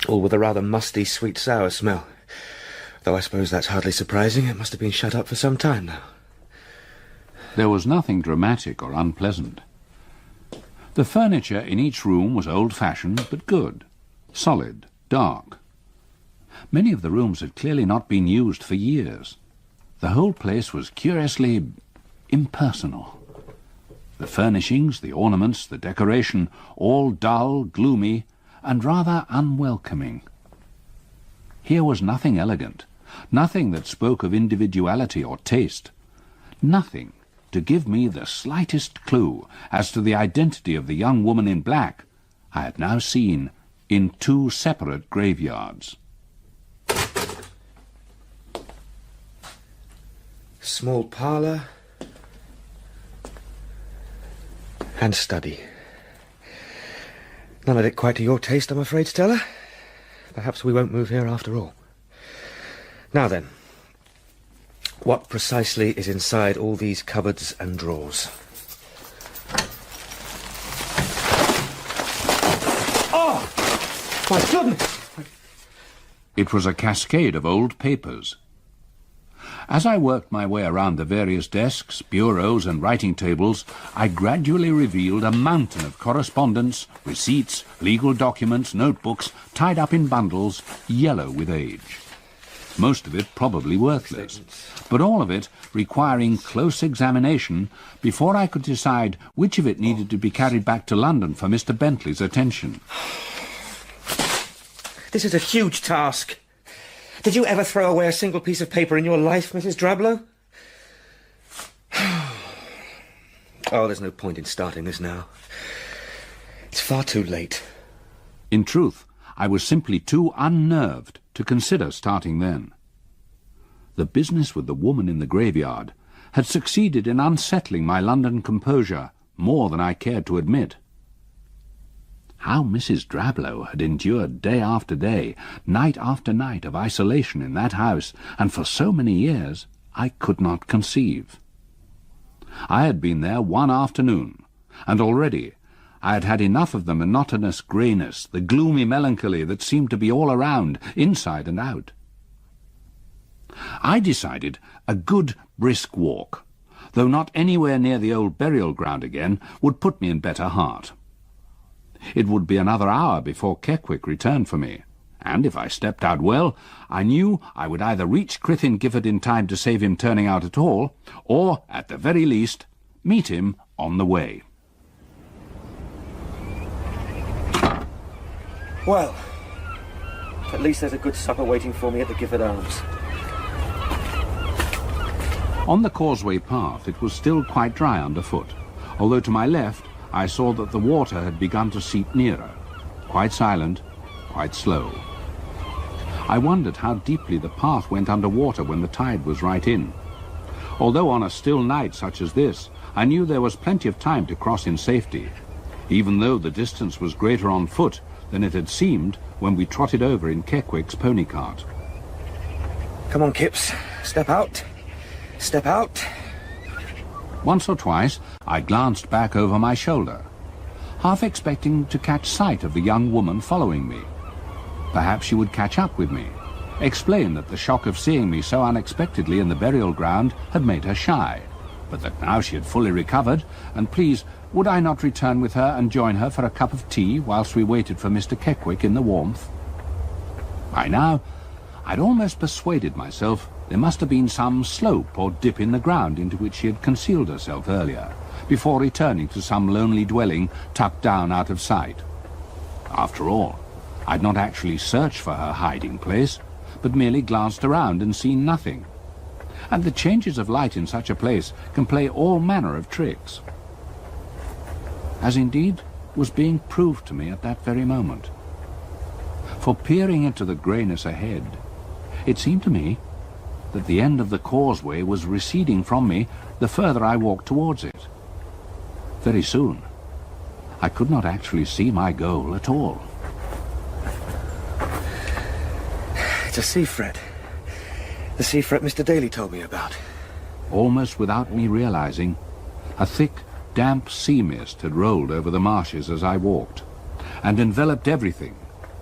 All with a rather musty, sweet-sour smell. Though I suppose that's hardly surprising. It must have been shut up for some time now. There was nothing dramatic or unpleasant. The furniture in each room was old-fashioned but good, solid, dark. Many of the rooms had clearly not been used for years. The whole place was curiously impersonal. The furnishings, the ornaments, the decoration, all dull, gloomy, and rather unwelcoming. Here was nothing elegant, nothing that spoke of individuality or taste, nothing to give me the slightest clue as to the identity of the young woman in black I had now seen in 2 separate graveyards. Small parlour and study. None of it quite to your taste, I'm afraid, Stella. Perhaps we won't move here after all. Now then, what precisely is inside all these cupboards and drawers? Oh! My goodness! It was a cascade of old papers. As I worked my way around the various desks, bureaus and writing tables, I gradually revealed a mountain of correspondence, receipts, legal documents, notebooks, tied up in bundles, yellow with age. Most of it probably worthless, but all of it requiring close examination before I could decide which of it needed to be carried back to London for Mr. Bentley's attention. This is a huge task. Did you ever throw away a single piece of paper in your life, Mrs. Drablow? Oh, there's no point in starting this now. It's far too late. In truth, I was simply too unnerved to consider starting then. The business with the woman in the graveyard had succeeded in unsettling my London composure more than I cared to admit. How Mrs. Drablow had endured day after day, night after night of isolation in that house, and for so many years, I could not conceive. I had been there one afternoon, and already I had had enough of the monotonous greyness, the gloomy melancholy that seemed to be all around, inside and out. I decided a good brisk walk, though not anywhere near the old burial ground again, would put me in better heart. It would be another hour before Keckwick returned for me, and if I stepped out well, I knew I would either reach Crythin Gifford in time to save him turning out at all, or, at the very least, meet him on the way. Well, at least there's a good supper waiting for me at the Gifford Arms. On the causeway path it was still quite dry underfoot, although to my left I saw that the water had begun to seep nearer, quite silent, quite slow. I wondered how deeply the path went under water when the tide was right in. Although on a still night such as this, I knew there was plenty of time to cross in safety, even though the distance was greater on foot than it had seemed when we trotted over in Keckwick's pony cart. Come on, Kipps. Step out. Step out. Once or twice I glanced back over my shoulder, half expecting to catch sight of the young woman following me. Perhaps she would catch up with me, explain that the shock of seeing me so unexpectedly in the burial ground had made her shy, but that now she had fully recovered, and please, would I not return with her and join her for a cup of tea whilst we waited for Mr. Keckwick in the warmth? By now, I'd almost persuaded myself there must have been some slope or dip in the ground into which she had concealed herself earlier, before returning to some lonely dwelling tucked down out of sight. After all, I'd not actually searched for her hiding place, but merely glanced around and seen nothing. And the changes of light in such a place can play all manner of tricks, as indeed was being proved to me at that very moment. For peering into the greyness ahead, it seemed to me that the end of the causeway was receding from me the further I walked towards it. Very soon, I could not actually see my goal at all. It's a sea fret. The sea fret Mr. Daly told me about. Almost without me realizing, A thick, damp sea mist had rolled over the marshes as I walked, and enveloped everything.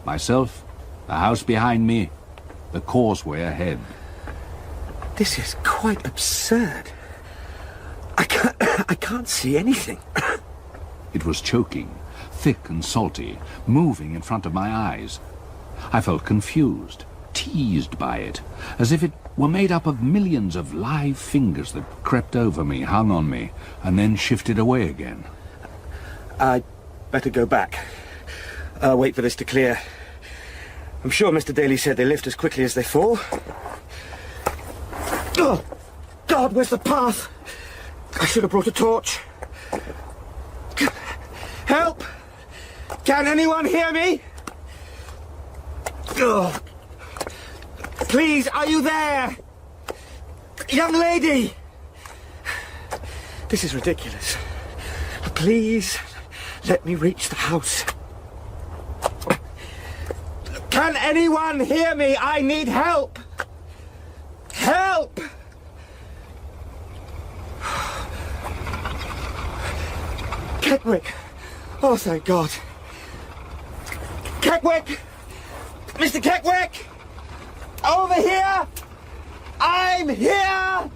Myself, the house behind me, the causeway ahead. This is quite absurd. I can't see anything. It was choking, thick and salty, moving in front of my eyes. I felt confused, teased by it, as if it were made up of millions of live fingers that crept over me, hung on me, and then shifted away again. I'd better go back. Wait for this to clear. I'm sure Mr. Daly said they lift as quickly as they fall. Oh, God, where's the path? I should have brought a torch. Help! Can anyone hear me? Oh. Please, are you there? Young lady! This is ridiculous. Please, let me reach the house. Can anyone hear me? I need help! Help! Keckwick! Oh, thank God. Keckwick! Mr. Keckwick! Over here! I'm here!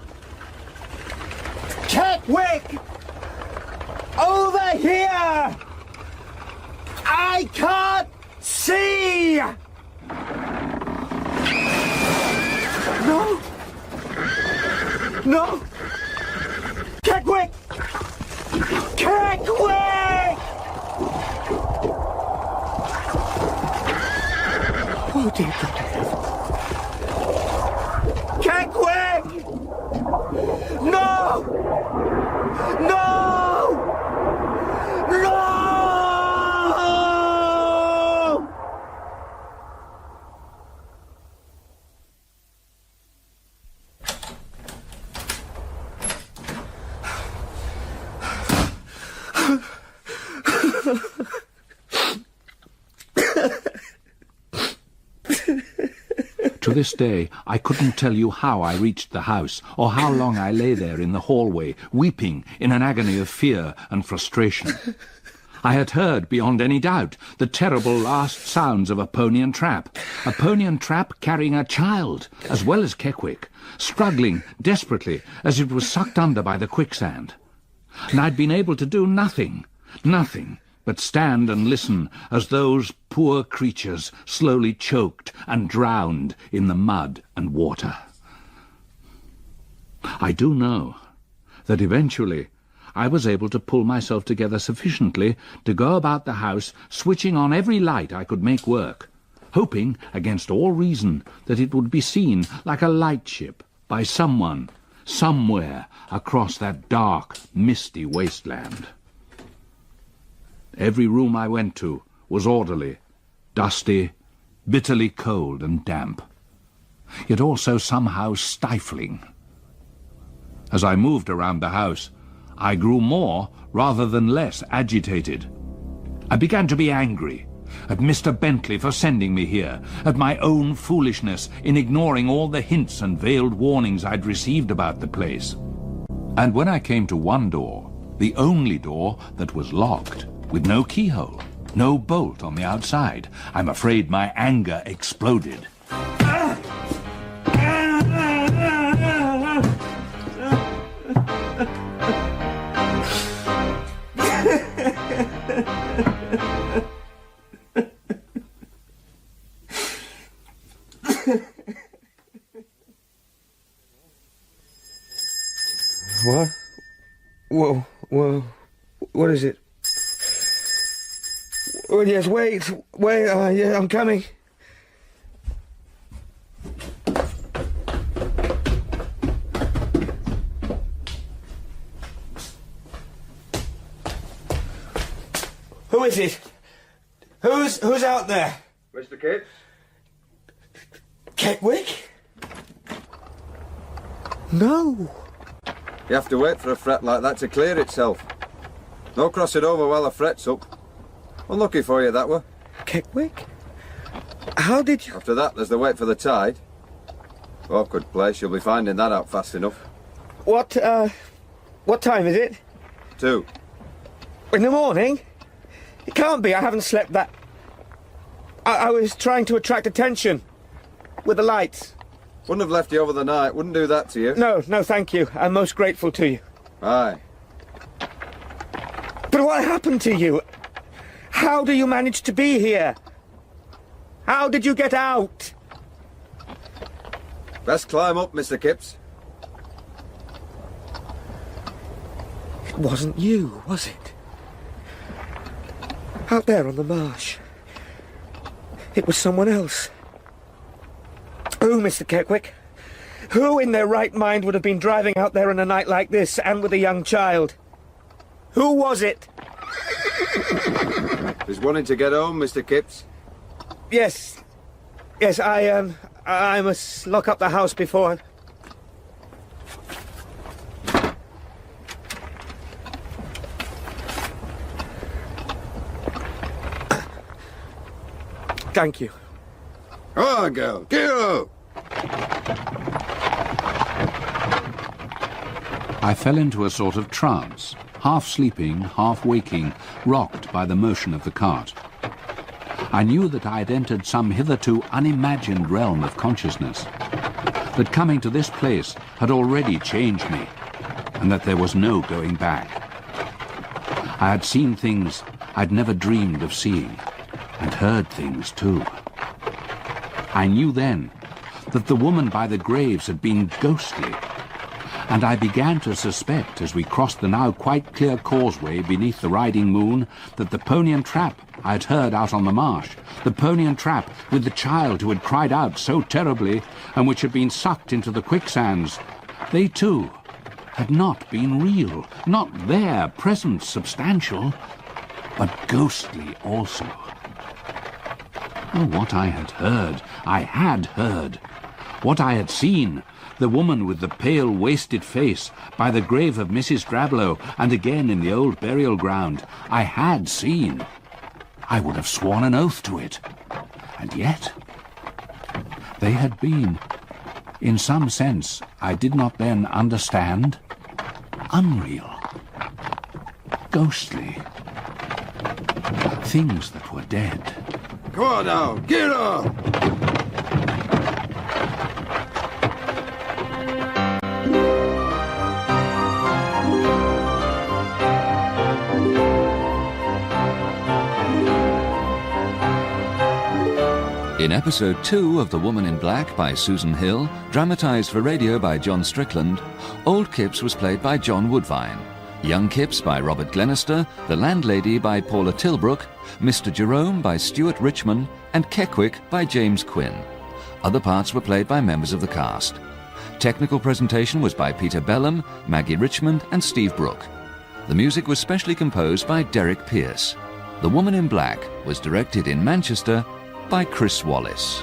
Keckwick! Over here! I can't see! No! No! Keckwick! Keckwick! Oh, dear God. Keckwick! No! No! No! To this day, I couldn't tell you how I reached the house, or how long I lay there in the hallway, weeping in an agony of fear and frustration. I had heard, beyond any doubt, the terrible last sounds of a pony and trap carrying a child, as well as Keckwick, struggling desperately as it was sucked under by the quicksand. And I'd been able to do nothing but stand and listen as those poor creatures slowly choked and drowned in the mud and water. I do know that eventually I was able to pull myself together sufficiently to go about the house, switching on every light I could make work, hoping, against all reason, that it would be seen like a lightship by someone, somewhere across that dark, misty wasteland. Every room I went to was orderly, dusty, bitterly cold and damp, yet also somehow stifling. As I moved around the house, I grew more rather than less agitated. I began to be angry at Mr. Bentley for sending me here, at my own foolishness in ignoring all the hints and veiled warnings I'd received about the place. And when I came to one door, the only door that was locked, with no keyhole, no bolt on the outside, I'm afraid my anger exploded. What? Whoa, what is it? Oh, yes, wait, yeah, I'm coming. Who is it? Who's out there? Mr. Kipps? Keckwick? No. You have to wait for a fret like that to clear itself. No cross it over while the fret's up. Unlucky for you, that were. Keckwick? How did you... After that, there's the wait for the tide. Awkward place, you'll be finding that out fast enough. What time is it? 2. In the morning? It can't be. I haven't slept that... I was trying to attract attention. With the lights. Wouldn't have left you over the night. Wouldn't do that to you. No, thank you. I'm most grateful to you. Aye. But what happened to you? How do you manage to be here? How did you get out? Best climb up, Mr. Kipps. It wasn't you, was it? Out there on the marsh. It was someone else. Who, Mr. Keckwick? Who in their right mind would have been driving out there on a night like this, and with a young child? Who was it? He's wanting to get home, Mr. Kipps. Yes. Yes, I must lock up the house before... Thank you. Oh, girl, get up! I fell into a sort of trance, half sleeping, half waking, rocked by the motion of the cart. I knew that I had entered some hitherto unimagined realm of consciousness, that coming to this place had already changed me, and that there was no going back. I had seen things I'd never dreamed of seeing, and heard things too. I knew then that the woman by the graves had been ghostly, and I began to suspect, as we crossed the now quite clear causeway beneath the riding moon, that the pony and trap I had heard out on the marsh, the pony and trap with the child who had cried out so terribly and which had been sucked into the quicksands, they too had not been real, not there, present, substantial, but ghostly also. Oh, what I had heard, I had heard. What I had seen, the woman with the pale, wasted face by the grave of Mrs. Drablow, and again in the old burial ground, I had seen. I would have sworn an oath to it. And yet, they had been, in some sense I did not then understand, unreal, ghostly, things that were dead. Come on now, get up! In episode 2 of The Woman in Black by Susan Hill, dramatised for radio by John Strickland, Old Kipps was played by John Woodvine, Young Kipps by Robert Glenister, The Landlady by Paula Tilbrook, Mr. Jerome by Stuart Richmond, and Keckwick by James Quinn. Other parts were played by members of the cast. Technical presentation was by Peter Bellum, Maggie Richmond and Steve Brooke. The music was specially composed by Derek Pierce. The Woman in Black was directed in Manchester by Chris Wallace.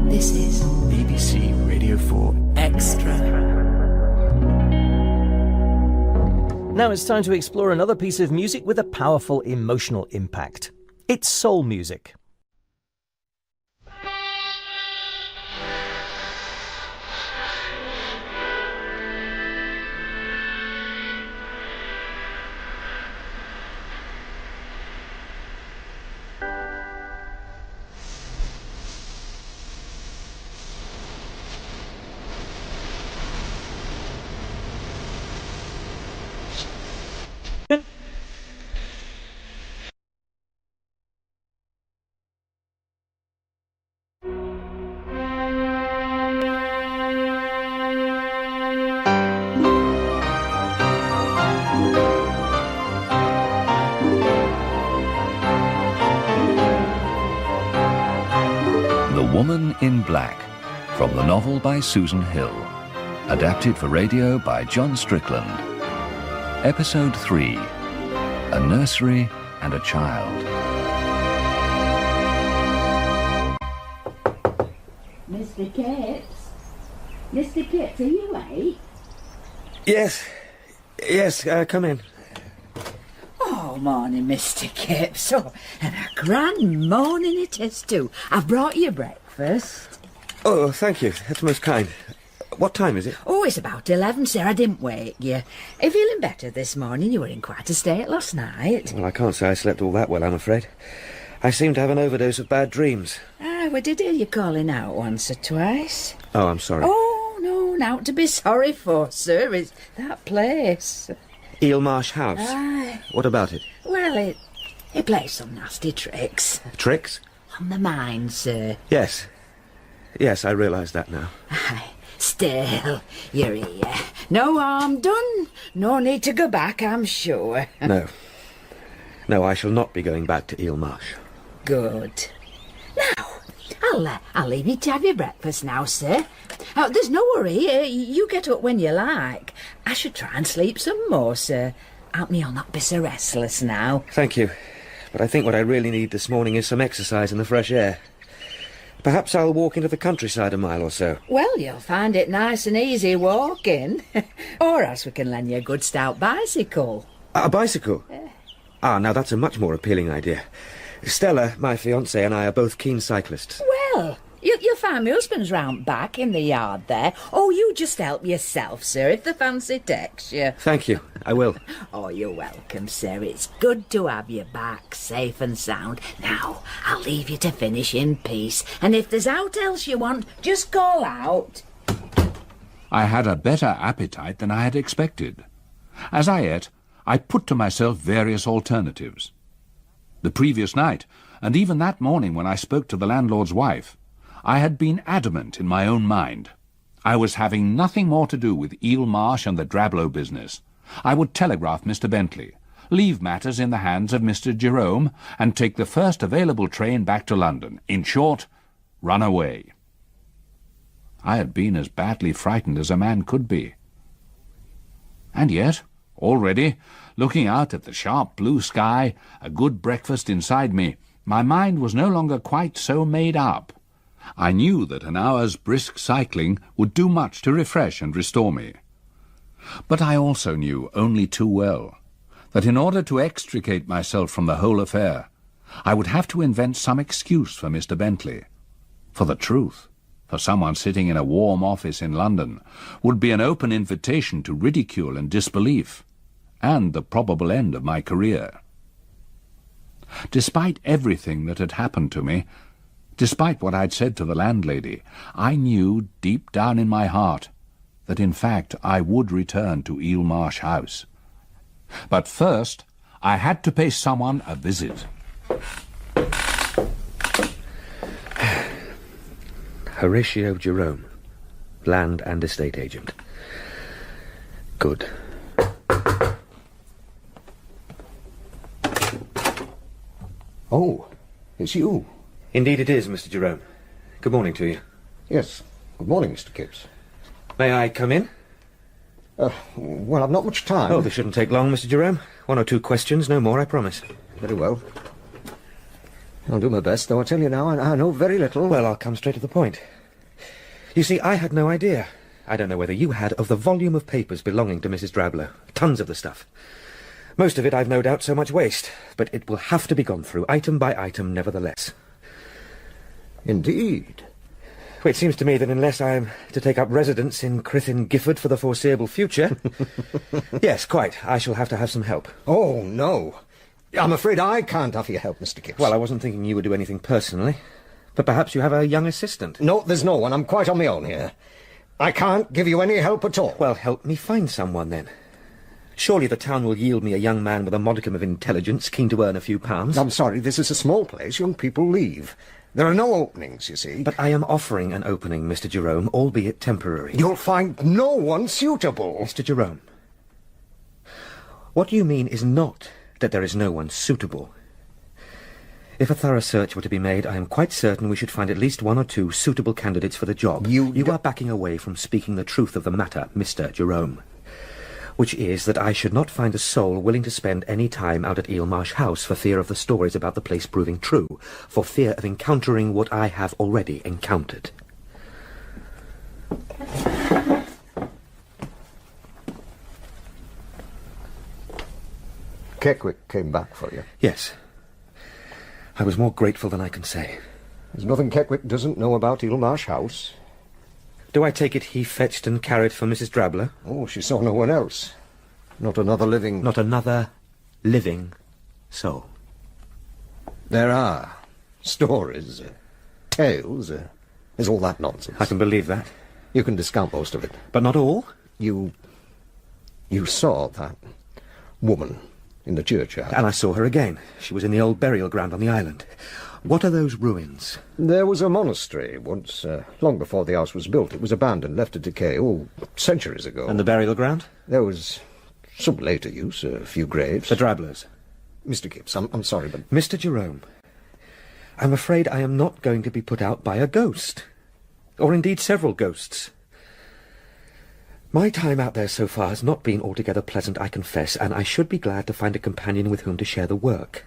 This is BBC Radio 4 Extra. Now it's time to explore another piece of music with a powerful emotional impact. It's soul music. Woman in Black, from the novel by Susan Hill, adapted for radio by John Strickland. Episode 3, A Nursery and a Child. Mr. Kipps? Mr. Kipps, are you late? Yes, come in. Oh, morning, Mr. Kipps. Oh, and a grand morning it is too. I've brought you breakfast. Oh, thank you. That's most kind. What time is it? Oh, it's about 11, sir. I didn't wake you. Are you feeling better this morning? You were in quite a state last night. Well, I can't say I slept all that well, I'm afraid. I seem to have an overdose of bad dreams. We did hear you calling out once or twice. Oh, I'm sorry. Oh, no, naught to be sorry for, sir. It's that place. Eel Marsh House? Aye. What about it? Well, it plays some nasty tricks. Tricks? On the mind, sir. Yes. Yes, I realise that now. Aye. Still, you're here. No harm done. No need to go back, I'm sure. No. No, I shall not be going back to Eel Marsh. Good. Now, I'll leave you to have your breakfast now, sir. There's no hurry. You get up when you like. I should try and sleep some more, sir. Help me, I'll not be so restless now. Thank you. But I think what I really need this morning is some exercise in the fresh air. Perhaps I'll walk into the countryside a mile or so. Well, you'll find it nice and easy walking. Or else we can lend you a good stout bicycle. A bicycle? Now that's a much more appealing idea. Stella, my fiancée, and I are both keen cyclists. Well, you'll find my husband's round back in the yard there. Oh, you just help yourself, sir, if the fancy takes you. Thank you, I will. Oh, you're welcome, sir. It's good to have you back, safe and sound. Now, I'll leave you to finish in peace, and if there's aught else you want, just call out. I had a better appetite than I had expected. As I ate, I put to myself various alternatives. The previous night, and even that morning when I spoke to the landlord's wife, I had been adamant in my own mind. I was having nothing more to do with Eel Marsh and the Drablow business. I would telegraph Mr. Bentley, leave matters in the hands of Mr. Jerome, and take the first available train back to London. In short, run away. I had been as badly frightened as a man could be. And yet, already, looking out at the sharp blue sky, a good breakfast inside me, my mind was no longer quite so made up. I knew that an hour's brisk cycling would do much to refresh and restore me. But I also knew, only too well, that in order to extricate myself from the whole affair, I would have to invent some excuse for Mr. Bentley. For the truth, for someone sitting in a warm office in London, would be an open invitation to ridicule and disbelief, and the probable end of my career. Despite everything that had happened to me, despite what I'd said to the landlady, I knew deep down in my heart that in fact I would return to Eel Marsh House. But first I had to pay someone a visit. Horatio Jerome, land and estate agent. Good. Oh, it's you. Indeed it is, Mr. Jerome. Good morning to you. Yes. Good morning, Mr. Kipps. May I come in? Well, I've not much time. Oh, this shouldn't take long, Mr. Jerome. 1 or 2 questions, no more, I promise. Very well. I'll do my best, though I tell you now, I know very little. Well, I'll come straight to the point. You see, I had no idea. I don't know whether you had, of the volume of papers belonging to Mrs. Drablow. Tons of the stuff. Most of it, I've no doubt, so much waste, but it will have to be gone through, item by item, nevertheless. Indeed. Well, it seems to me that unless I am to take up residence in Crythin Gifford for the foreseeable future... Yes, quite. I shall have to have some help. Oh, no. I'm afraid I can't offer you help, Mr. Kipps. Well, I wasn't thinking you would do anything personally, but perhaps you have a young assistant. No, there's no one. I'm quite on my own here. I can't give you any help at all. Well, help me find someone, then. Surely the town will yield me a young man with a modicum of intelligence, keen to earn a few pounds. I'm sorry, this is a small place. Young people leave. There are no openings, you see. But I am offering an opening, Mr. Jerome, albeit temporary. You'll find no one suitable. Mr. Jerome, what you mean is not that there is no one suitable. If a thorough search were to be made, I am quite certain we should find at least 1 or 2 suitable candidates for the job. You are backing away from speaking the truth of the matter, Mr. Jerome. Which is that I should not find a soul willing to spend any time out at Eel Marsh House for fear of the stories about the place proving true, for fear of encountering what I have already encountered. Keckwick came back for you? Yes. I was more grateful than I can say. There's nothing Keckwick doesn't know about Eel Marsh House. Do I take it he fetched and carried for Mrs. Drablow? Oh, she saw no one else. Not another living... Not another living soul. There are stories, tales, there's all that nonsense. I can believe that. You can discount most of it. But not all? You saw that woman in the churchyard. And I saw her again. She was in the old burial ground on the island. What are those ruins? There was a monastery once, long before the house was built. It was abandoned, left to decay, centuries ago. And the burial ground? There was some later use, a few graves. The Drablows? Mr. Kipps, I'm sorry, but... Mr. Jerome, I'm afraid I am not going to be put out by a ghost. Or indeed several ghosts. My time out there so far has not been altogether pleasant, I confess, and I should be glad to find a companion with whom to share the work.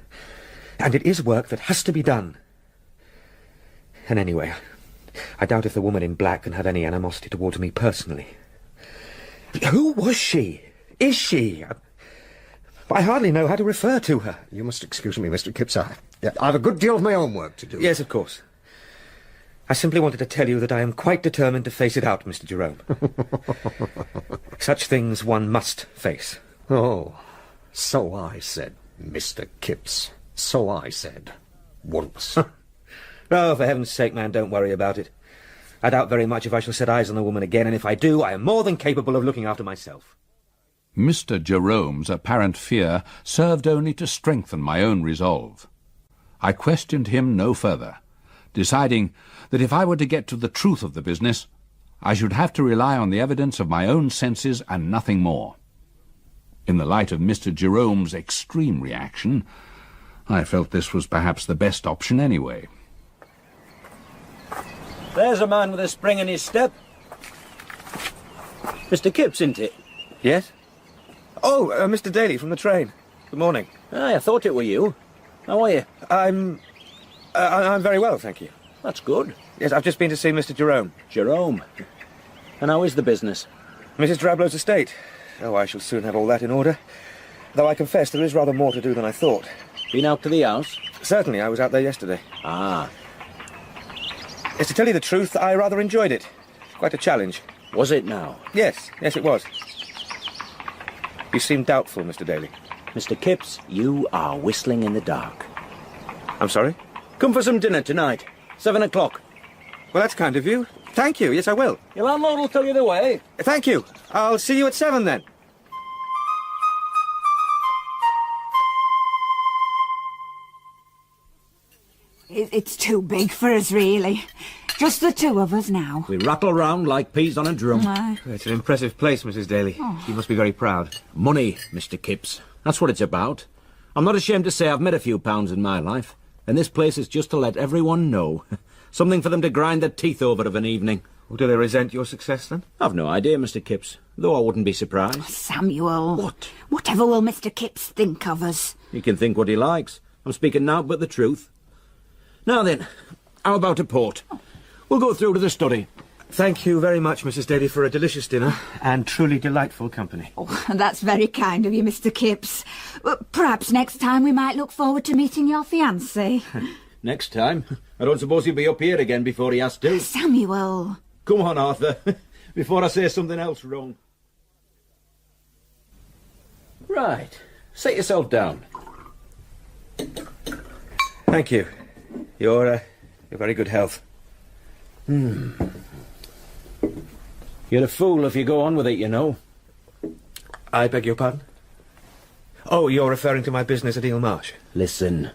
And it is work that has to be done. And anyway, I doubt if the woman in black can have any animosity towards me personally. Who was she? Is she? I hardly know how to refer to her. You must excuse me, Mr. Kipps. I have a good deal of my own work to do. Yes, of course. I simply wanted to tell you that I am quite determined to face it out, Mr. Jerome. Such things one must face. Oh, so I said, Mr. Kipps. So I said. Once. Oh, for heaven's sake, man, don't worry about it. I doubt very much if I shall set eyes on the woman again, and if I do, I am more than capable of looking after myself. Mr. Jerome's apparent fear served only to strengthen my own resolve. I questioned him no further, deciding that if I were to get to the truth of the business, I should have to rely on the evidence of my own senses and nothing more. In the light of Mr. Jerome's extreme reaction, I felt this was perhaps the best option anyway. There's a man with a spring in his step. Mr. Kipps, isn't it? Yes? Oh, Mr. Daly from the train. Good morning. Aye, I thought it were you. How are you? I'm very well, thank you. That's good. Yes, I've just been to see Mr. Jerome. Jerome? And how is the business? Mrs. Drablow's estate. Oh, I shall soon have all that in order. Though I confess there is rather more to do than I thought. Been out to the house? Certainly, I was out there yesterday. Ah. Yes, to tell you the truth, I rather enjoyed it. Quite a challenge. Was it now? Yes, it was. You seem doubtful, Mr. Daly. Mr. Kipps, you are whistling in the dark. I'm sorry? Come for some dinner tonight. 7 o'clock. Well, that's kind of you. Thank you. Yes, I will. Your landlord will tell you the way. Thank you. I'll see you at 7 then. It's too big for us, really. Just the two of us now. We rattle round like peas on a drum. It's an impressive place, Mrs. Daly. Oh. You must be very proud. Money, Mr. Kipps. That's what it's about. I'm not ashamed to say I've made a few pounds in my life, and this place is just to let everyone know. Something for them to grind their teeth over of an evening. Well, do they resent your success, then? I've no idea, Mr. Kipps, though I wouldn't be surprised. Samuel. What? Whatever will Mr. Kipps think of us? He can think what he likes. I'm speaking now but the truth. Now then, how about a port? We'll go through to the study. Thank you very much, Mrs. Daly, for a delicious dinner and truly delightful company. Oh, that's very kind of you, Mr. Kipps. Perhaps next time we might look forward to meeting your fiancé. Next time? I don't suppose he'll be up here again before he has to. Samuel. Come on, Arthur, before I say something else wrong. Right. Sit yourself down. Thank you. You're very good health. You're a fool if you go on with it, you know. I beg your pardon? Oh, you're referring to my business at Eel Marsh? Listen,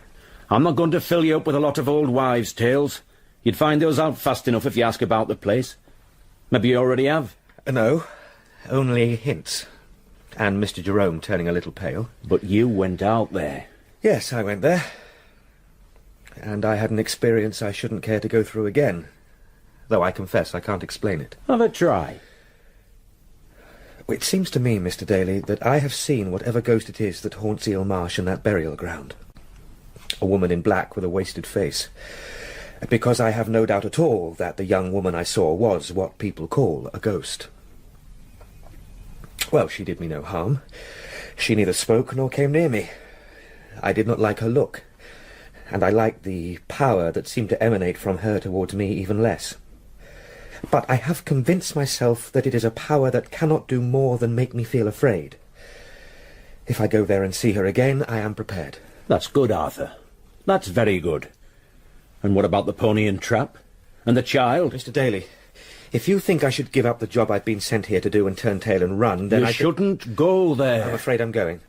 I'm not going to fill you up with a lot of old wives' tales. You'd find those out fast enough if you ask about the place. Maybe you already have. No, only hints. And Mr. Jerome turning a little pale. But you went out there. Yes, I went there. And I had an experience I shouldn't care to go through again. Though I confess I can't explain it. Have a try. It seems to me, Mr. Daly, that I have seen whatever ghost it is that haunts Eel Marsh and that burial ground. A woman in black with a wasted face. Because I have no doubt at all that the young woman I saw was what people call a ghost. Well, she did me no harm. She neither spoke nor came near me. I did not like her look. And I liked the power that seemed to emanate from her towards me even less. But I have convinced myself that it is a power that cannot do more than make me feel afraid. If I go there and see her again, I am prepared. That's good, Arthur. That's very good. And what about the pony and trap? And the child? Mr. Daly, if you think I should give up the job I've been sent here to do and turn tail and run, then You shouldn't go there. I'm afraid I'm going.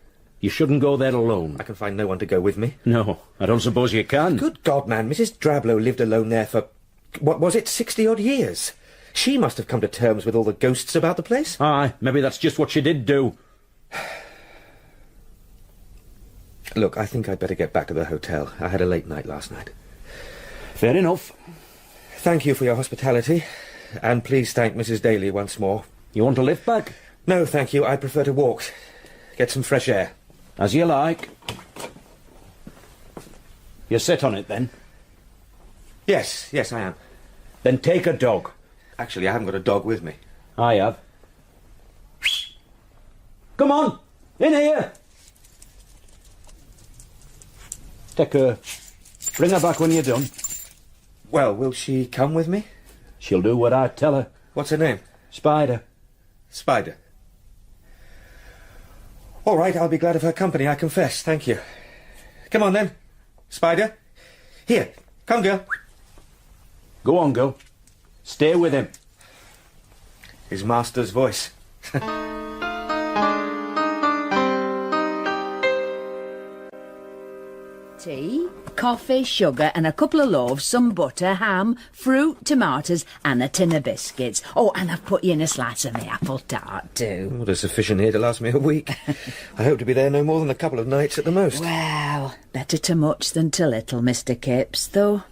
You shouldn't go there alone. I can find no one to go with me. No, I don't suppose you can. Good God, man, Mrs. Drablow lived alone there for, what was it, 60-odd years? She must have come to terms with all the ghosts about the place. Aye, maybe that's just what she did do. Look, I think I'd better get back to the hotel. I had a late night last night. Fair enough. Thank you for your hospitality, and please thank Mrs. Daly once more. You want a lift back? No, thank you. I prefer to walk. Get some fresh air. As you like. You sit on it, then? Yes, I am. Then take a dog. Actually, I haven't got a dog with me. I have. Come on! In here! Take her. Bring her back when you're done. Well, will she come with me? She'll do what I tell her. What's her name? Spider. Spider. All right, I'll be glad of her company, I confess. Thank you. Come on, then. Spider. Here, come, girl. Go on, girl. Stay with him. His master's voice. Tea, coffee, sugar and a couple of loaves, some butter, ham, fruit, tomatoes and a tin of biscuits. Oh, and I've put you in a slice of my apple tart too. Well, there's sufficient here to last me a week. I hope to be there no more than a couple of nights at the most. Well, better to much than to little, Mr. Kipps, though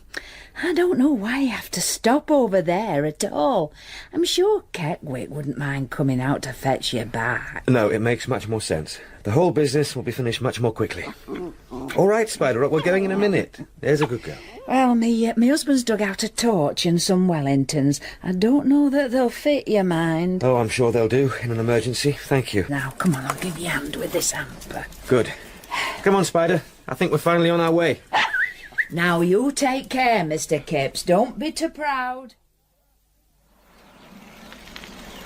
I don't know why you have to stop over there at all. I'm sure Keckwick wouldn't mind coming out to fetch you back. No, it makes much more sense. The whole business will be finished much more quickly. All right, Spider, we're going in a minute. There's a good girl. Well, me husband's dug out a torch and some Wellingtons. I don't know that they'll fit you, mind. Oh, I'm sure they'll do in an emergency. Thank you. Now, come on, I'll give you a hand with this hamper. Good. Come on, Spider. I think we're finally on our way. Now, you take care, Mr. Kipps. Don't be too proud.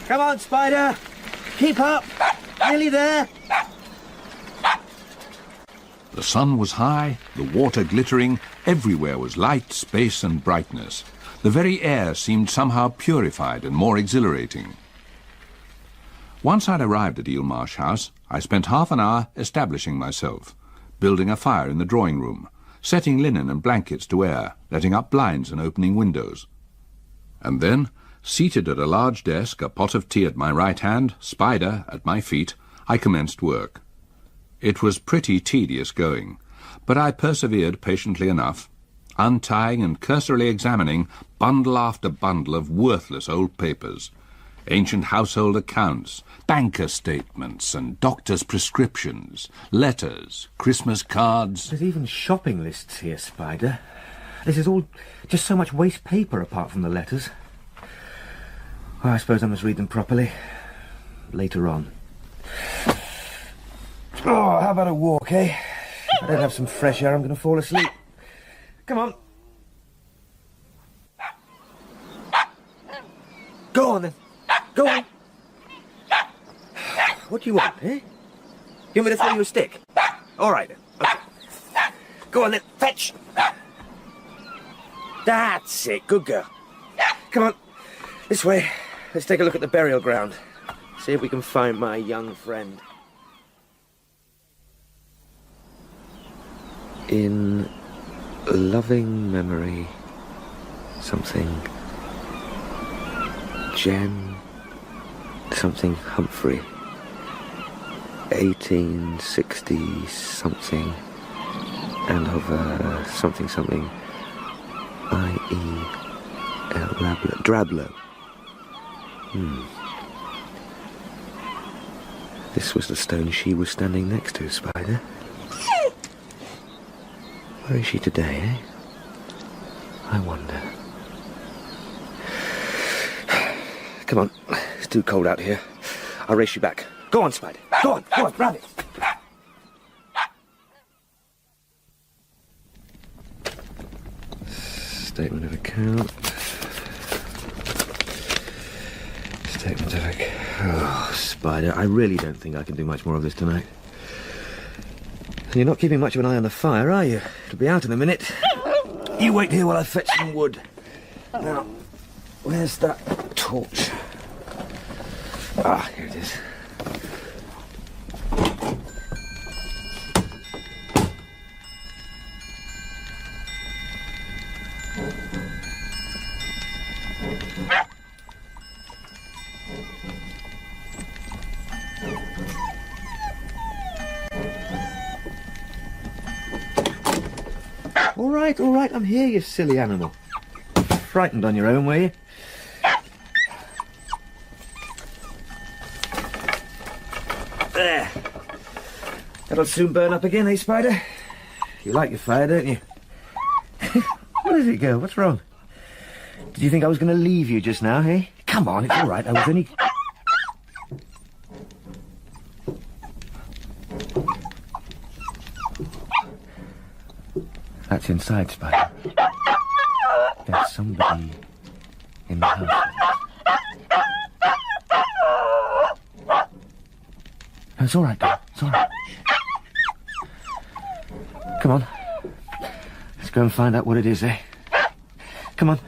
Come on, Spider. Keep up. Nearly there. The sun was high, the water glittering, everywhere was light, space and brightness. The very air seemed somehow purified and more exhilarating. Once I'd arrived at Eel Marsh House, I spent half an hour establishing myself, building a fire in the drawing room, setting linen and blankets to air, letting up blinds and opening windows. And then, seated at a large desk, a pot of tea at my right hand, Spider at my feet, I commenced work. It was pretty tedious going, but I persevered patiently enough, untying and cursorily examining bundle after bundle of worthless old papers, ancient household accounts, banker statements and doctor's prescriptions, letters, Christmas cards. There's even shopping lists here, Spider. This is all just so much waste paper apart from the letters. Well, I suppose I must read them properly later on. Oh, how about a walk, eh? If I don't have some fresh air, I'm going to fall asleep. Come on. Go on, then. Go on. What do you want, eh? You want me to throw you a stick? All right, then. Okay. Go on, then. Fetch. That's it. Good girl. Come on. This way. Let's take a look at the burial ground. See if we can find my young friend. In loving memory, something Jen, something Humphrey, 1860 something, and of something something, Drablow. This was the stone she was standing next to, Spider. Where is she today, eh? I wonder. Come on, it's too cold out here. I'll race you back. Go on, Spider. Go on, grab it. Statement of account. Take. Oh, Spider, I really don't think I can do much more of this tonight. And you're not keeping much of an eye on the fire, are you? It'll be out in a minute. You wait here while I fetch some wood. Now, where's that torch? Ah, here it is. All right, I'm here, you silly animal. Frightened on your own, were you? There. That'll soon burn up again, eh, Spider? You like your fire, don't you? Where did it go? What's wrong? Did you think I was going to leave you just now, eh? Come on, it's all right. I was only... That's inside, Spider. There's somebody in the house. No, it's all right, girl. It's all right. Come on. Let's go and find out what it is, eh? Come on.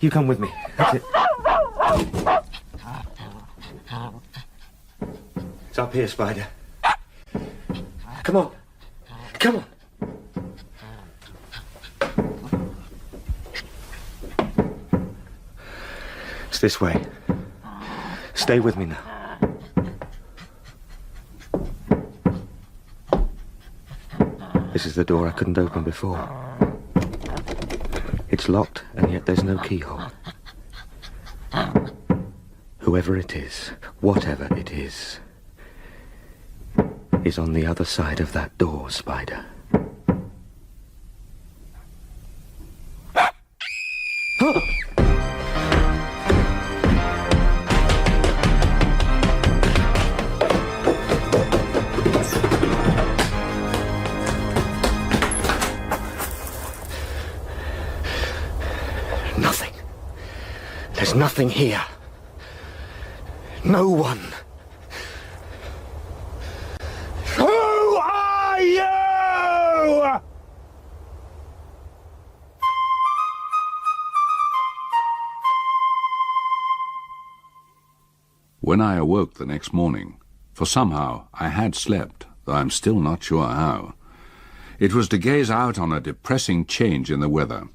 You come with me. That's it. It's up here, Spider. Come on. Come on. It's this way. Stay with me now. This is the door I couldn't open before. It's locked, and yet there's no keyhole. Whoever it is, whatever it is on the other side of that door, Spider. Nothing. There's nothing here. No one. Who are you? When I awoke the next morning, for somehow I had slept, though I'm still not sure how, it was to gaze out on a depressing change in the weather.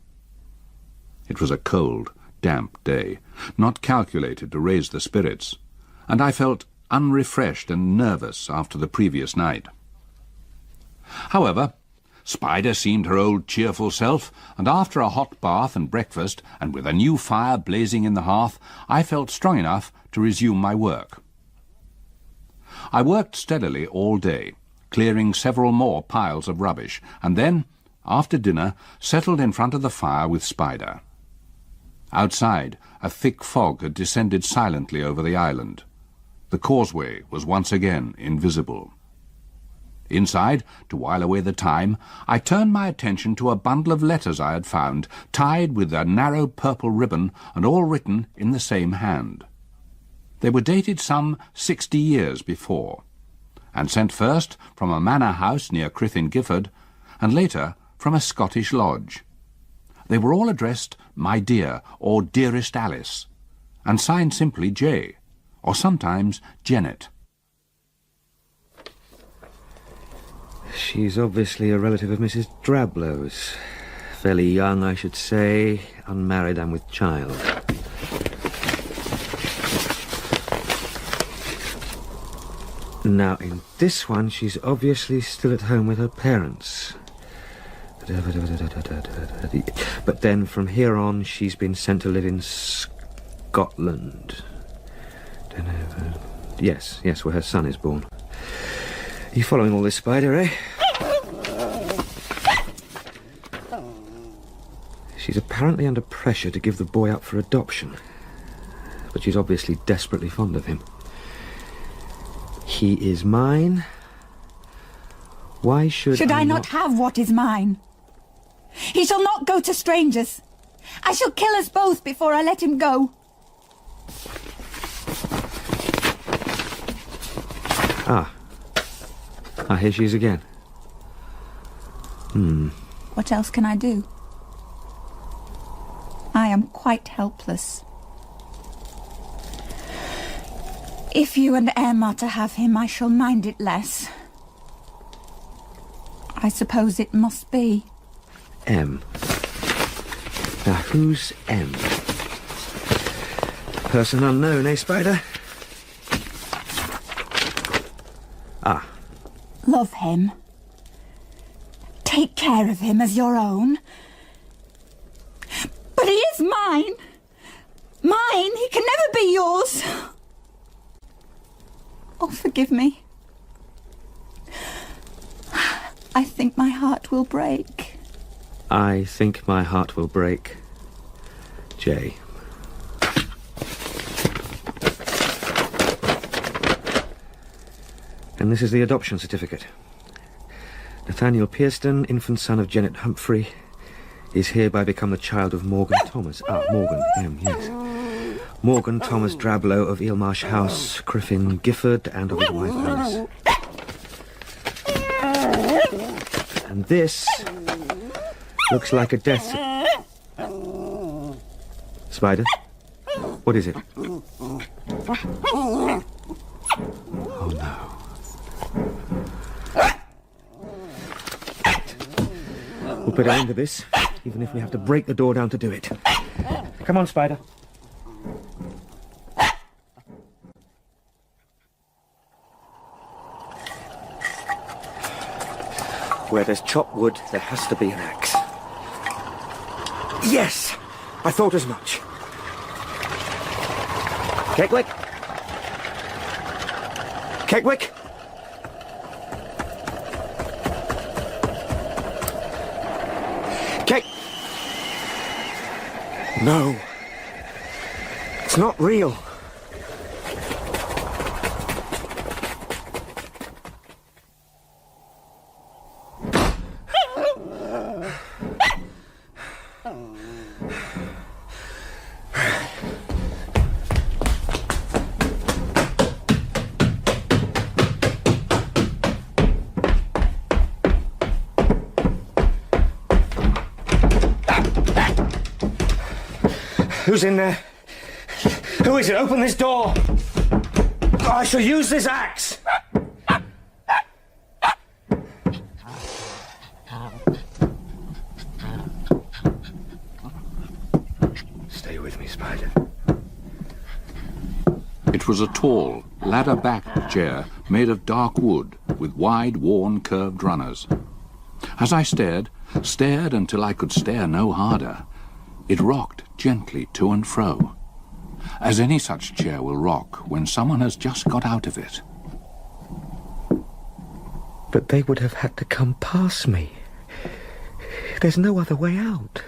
It was a cold, damp day, not calculated to raise the spirits, and I felt unrefreshed and nervous after the previous night. However, Spider seemed her old cheerful self, and after a hot bath and breakfast, and with a new fire blazing in the hearth, I felt strong enough to resume my work. I worked steadily all day, clearing several more piles of rubbish, and then, after dinner, settled in front of the fire with Spider. Outside, a thick fog had descended silently over the island. The causeway was once again invisible. Inside, to while away the time, I turned my attention to a bundle of letters I had found, tied with a narrow purple ribbon and all written in the same hand. They were dated some 60 years before, and sent first from a manor house near Crythin Gifford, and later from a Scottish lodge. They were all addressed "My dear" or "Dearest Alice," and signed simply J, or sometimes Janet. She's obviously a relative of Mrs. Drablow's. Fairly young, I should say, unmarried and with child. Now, in this one, she's obviously still at home with her parents. But then, from here on, she's been sent to live in Scotland. Yes, where her son is born. Are you following all this, Spider, eh? She's apparently under pressure to give the boy up for adoption. But she's obviously desperately fond of him. He is mine. Why should I not have what is mine? He shall not go to strangers. I shall kill us both before I let him go. Ah, here she is again. What else can I do? I am quite helpless. If you and Em are to have him, I shall mind it less. I suppose it must be. M. Now, who's M? Person unknown, eh, Spider? Ah. Love him. Take care of him as your own. But he is mine. Mine. He can never be yours. Oh, forgive me. I think my heart will break. I think my heart will break. J. And this is the adoption certificate. Nathaniel Pearston, infant son of Janet Humphrey, is hereby become the child of Morgan Thomas. Ah, Morgan, M, yes. Morgan Thomas Drablow of Eel Marsh House, Crythin Gifford, and of his wife Alice. And this looks like a death. Spider? What is it? Oh no. We'll put an end to this, even if we have to break the door down to do it. Come on, Spider. Where there's chopped wood, there has to be an axe. Yes! I thought as much. Keckwick? Keckwick? No. It's not real. Who's in there? Who is it? Open this door! I shall use this axe! Stay with me, Spider. It was a tall, ladder-backed chair made of dark wood with wide, worn, curved runners. As I stared until I could stare no harder, it rocked gently to and fro, as any such chair will rock when someone has just got out of it. But they would have had to come past me. There's no other way out.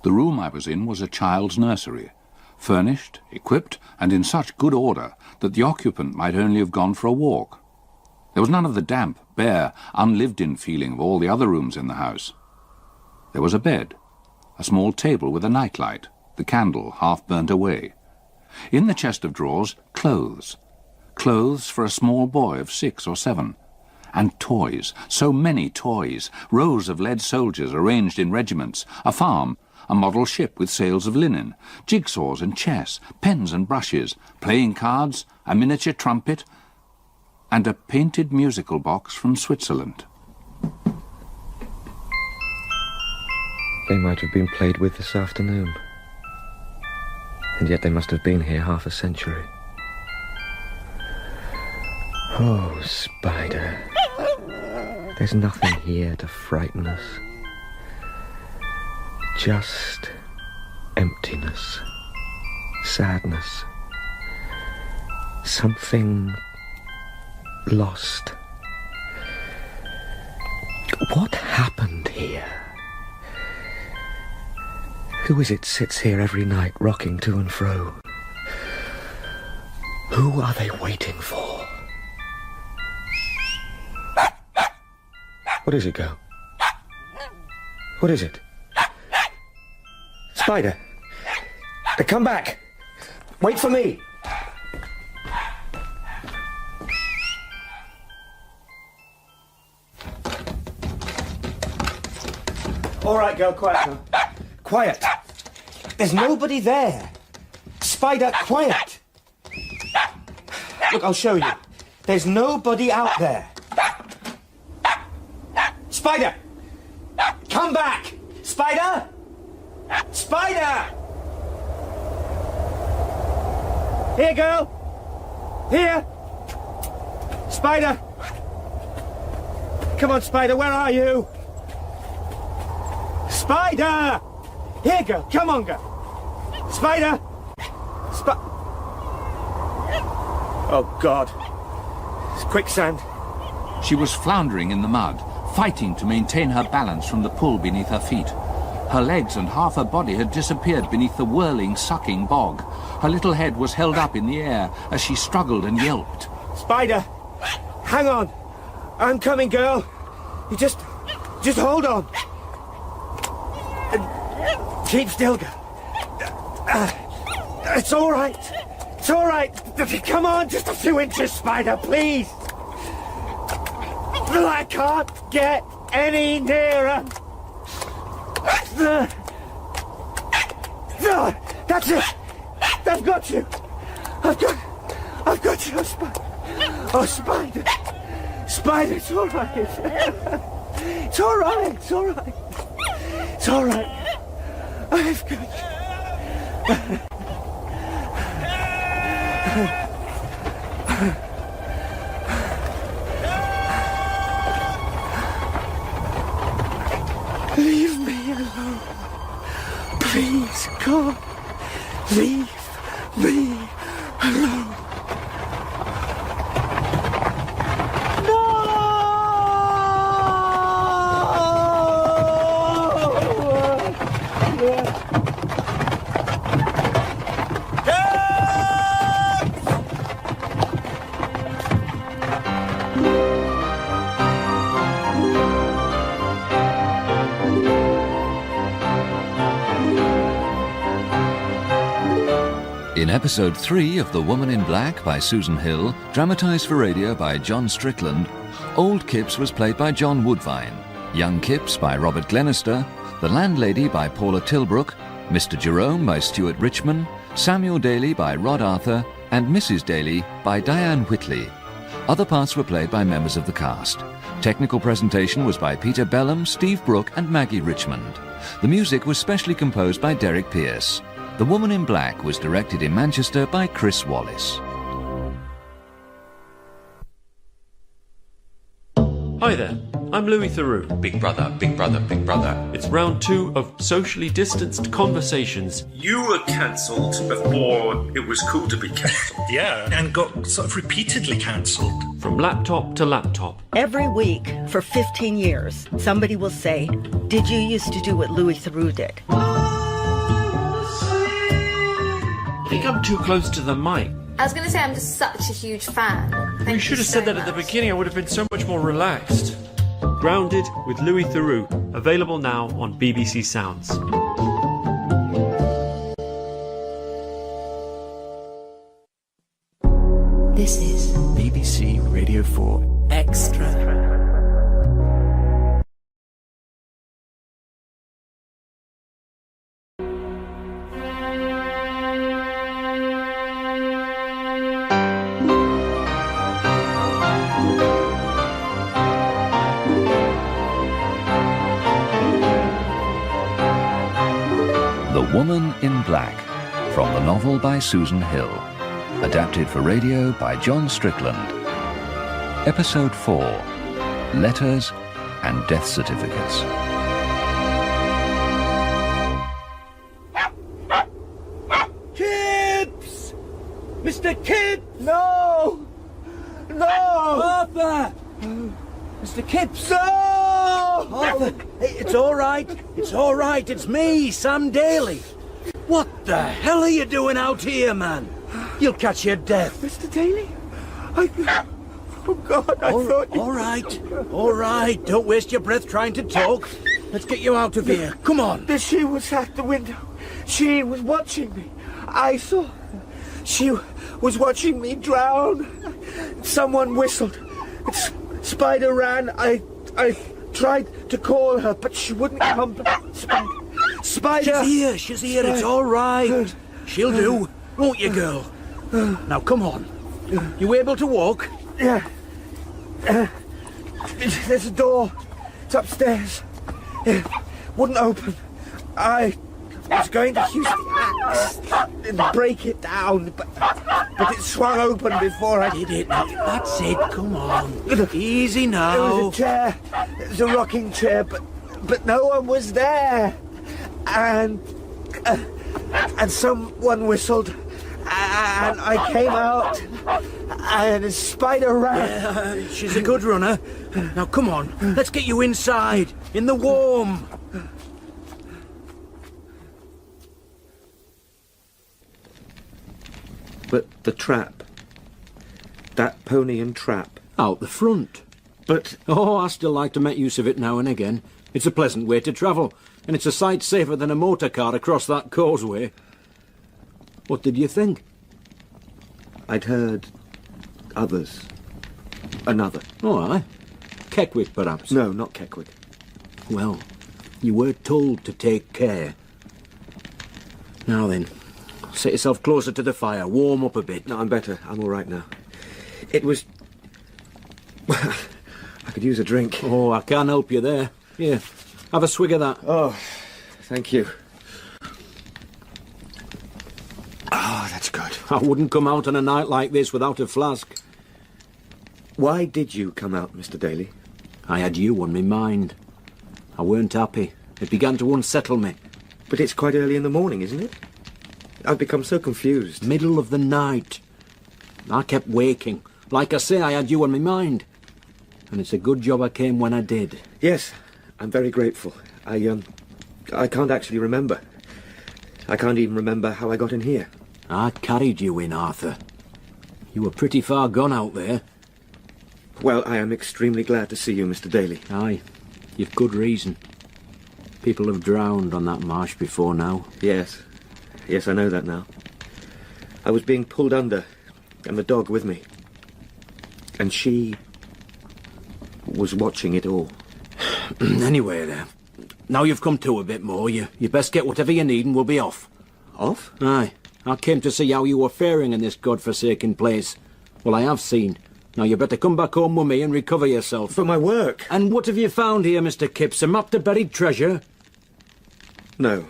The room I was in was a child's nursery, furnished, equipped, and in such good order that the occupant might only have gone for a walk. There was none of the damp, bare, unlived-in feeling of all the other rooms in the house. There was a bed, a small table with a nightlight, the candle half burnt away. In the chest of drawers, clothes. Clothes for a small boy of 6 or 7. And toys, so many toys, rows of lead soldiers arranged in regiments, a farm, a model ship with sails of linen, jigsaws and chess, pens and brushes, playing cards, a miniature trumpet, and a painted musical box from Switzerland. They might have been played with this afternoon. And yet they must have been here half a century. Oh, Spider. There's nothing here to frighten us. Just emptiness, sadness, something lost. What happened here? Who is it sits here every night, rocking to and fro? Who are they waiting for? What is it, Go? What is it? Spider! Come back! Wait for me! All right, girl, quiet now. Quiet. There's nobody there. Spider, quiet. Look, I'll show you. There's nobody out there. Spider! Come back! Spider! Spider! Here, girl! Here! Spider! Come on, Spider, where are you? Spider! Here, girl, come on, girl! Spider! Oh, God. It's quicksand. She was floundering in the mud, fighting to maintain her balance from the pull beneath her feet. Her legs and half her body had disappeared beneath the whirling, sucking bog. Her little head was held up in the air as she struggled and yelped. Spider! Hang on! I'm coming, girl! You just hold on! Keep still, girl. It's all right. It's all right. Come on, just a few inches, Spider, please. I can't get any nearer. That's it. I've got you. I've got you, Spider. Oh, Spider. Spider, it's all right. It's all right. It's all right. It's all right. I've got you. Leave me alone. Please, God. Leave me alone. In episode 3 of The Woman in Black by Susan Hill, dramatised for radio by John Strickland, Old Kipps was played by John Woodvine, Young Kipps by Robert Glenister, The Landlady by Paula Tilbrook, Mr. Jerome by Stuart Richmond, Samuel Daly by Rod Arthur, and Mrs. Daly by Diane Whitley. Other parts were played by members of the cast. Technical presentation was by Peter Bellum, Steve Brooke and Maggie Richmond. The music was specially composed by Derek Pierce. The Woman in Black was directed in Manchester by Chris Wallace. Hi there, I'm Louis Theroux. Big brother, big brother, big brother. It's round 2 of socially distanced conversations. You were cancelled before it was cool to be cancelled. Yeah, and got sort of repeatedly cancelled. From laptop to laptop. Every week for 15 years, somebody will say, "Did you used to do what Louis Theroux did?" I think I'm too close to the mic. I was going to say I'm just such a huge fan. You should have said that at the beginning. I would have been so much more relaxed. Grounded with Louis Theroux, available now on BBC Sounds. This is BBC Radio 4 Extra. The Woman in Black, from the novel by Susan Hill. Adapted for radio by John Strickland. Episode 4, Letters and Death Certificates. Kipps! Mr. Kipps! No! No! Arthur! Mr. Kipps! No! Arthur, it's all right. It's all right. It's me, Sam Daly. What the hell are you doing out here, man? You'll catch your death. Mr. Daly? Oh, God, I thought you... All right. Don't waste your breath trying to talk. Let's get you out of here. Come on. She was at the window. She was watching me. I saw her. She was watching me drown. Someone whistled. Spider ran. I tried to call her, but she wouldn't come back. Spider! She's here, it's all right. She'll do, won't you, girl? Now, come on. You able to walk? Yeah. There's a door. It's upstairs. It wouldn't open. I was going to use the axe and break it down, but it swung open before I did it. Now, that's it. Come on. Easy now. There was a chair. It was a rocking chair, but no one was there. And someone whistled, and I came out, and a spider ran. Yeah, she's a good runner. Now, come on. Let's get you inside, in the warm. But the trap. That pony and trap. Out the front. But... Oh, I still like to make use of it now and again. It's a pleasant way to travel, and it's a sight safer than a motor car across that causeway. What did you think? I'd heard others. Another. Oh, aye. Keckwick, perhaps? No, not Keckwick. Well, you were told to take care. Now then, set yourself closer to the fire, warm up a bit. No, I'm better. I'm all right now. It was... I could use a drink. Oh, I can't help you there. Here, have a swig of that. Oh, thank you. Oh, that's good. I wouldn't come out on a night like this without a flask. Why did you come out, Mr. Daly? I had you on my mind. I weren't happy. It began to unsettle me. But it's quite early in the morning, isn't it? I've become so confused. Middle of the night. I kept waking. Like I say, I had you on my mind. And it's a good job I came when I did. Yes, I'm very grateful. I can't actually remember. I can't even remember how I got in here. I carried you in, Arthur. You were pretty far gone out there. Well, I am extremely glad to see you, Mr. Daly. Aye, you've good reason. People have drowned on that marsh before now. Yes. Yes, I know that now. I was being pulled under, and the dog with me. And she was watching it all. Anyway, there. Now you've come to a bit more, you best get whatever you need and we'll be off. Off? Aye. I came to see how you were faring in this godforsaken place. Well, I have seen. Now you better come back home with me and recover yourself. For my work? And what have you found here, Mr. Kipps? A map to buried treasure? No.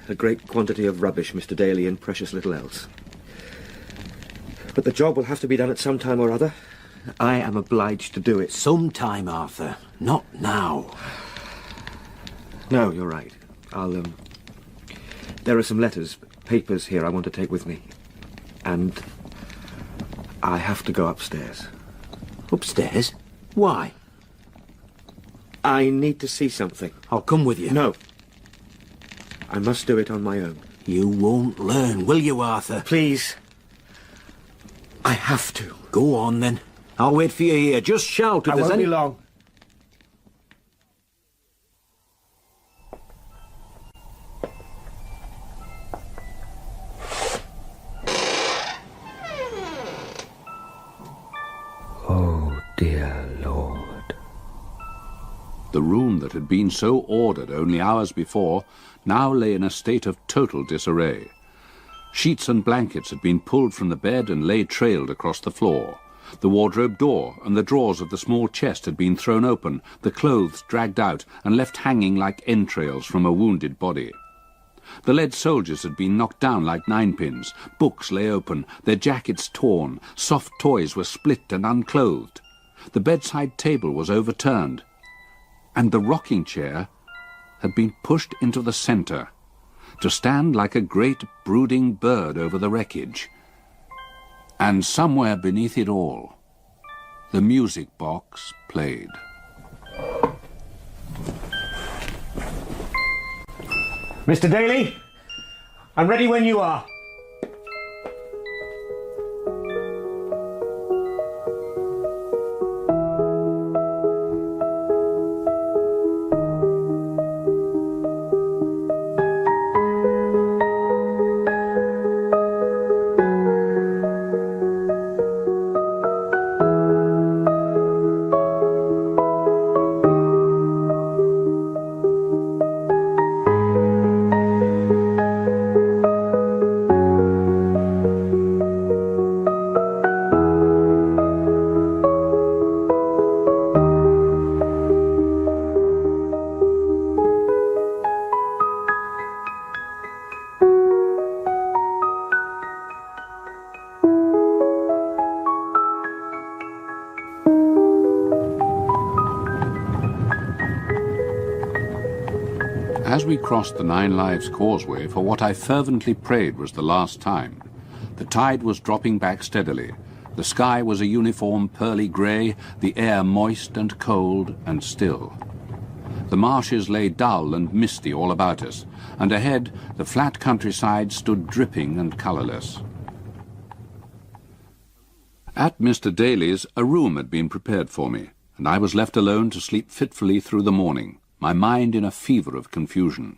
A great quantity of rubbish, Mr. Daly, and precious little else. But the job will have to be done at some time or other. I am obliged to do it. Sometime, Arthur. Not now. No, you're right. There are some letters, papers here I want to take with me. And I have to go upstairs. Upstairs? Why? I need to see something. I'll come with you. No. I must do it on my own. You won't learn, will you, Arthur? Please. I have to. Go on, then. I'll wait for you here. Just shout if I there's won't any... be long. Oh, dear Lord. The room that had been so ordered only hours before now lay in a state of total disarray. Sheets and blankets had been pulled from the bed and lay trailed across the floor. The wardrobe door and the drawers of the small chest had been thrown open, the clothes dragged out and left hanging like entrails from a wounded body. The lead soldiers had been knocked down like ninepins, books lay open, their jackets torn, soft toys were split and unclothed. The bedside table was overturned, and the rocking chair had been pushed into the centre, to stand like a great brooding bird over the wreckage. And somewhere beneath it all, the music box played. Mr. Daly, I'm ready when you are. we crossed the Nine Lives Causeway for what I fervently prayed was the last time, the tide was dropping back steadily. The sky was a uniform pearly grey, the air moist and cold and still. The marshes lay dull and misty all about us, and ahead the flat countryside stood dripping and colourless. At Mr. Daly's a room had been prepared for me, and I was left alone to sleep fitfully through the morning, my mind in a fever of confusion.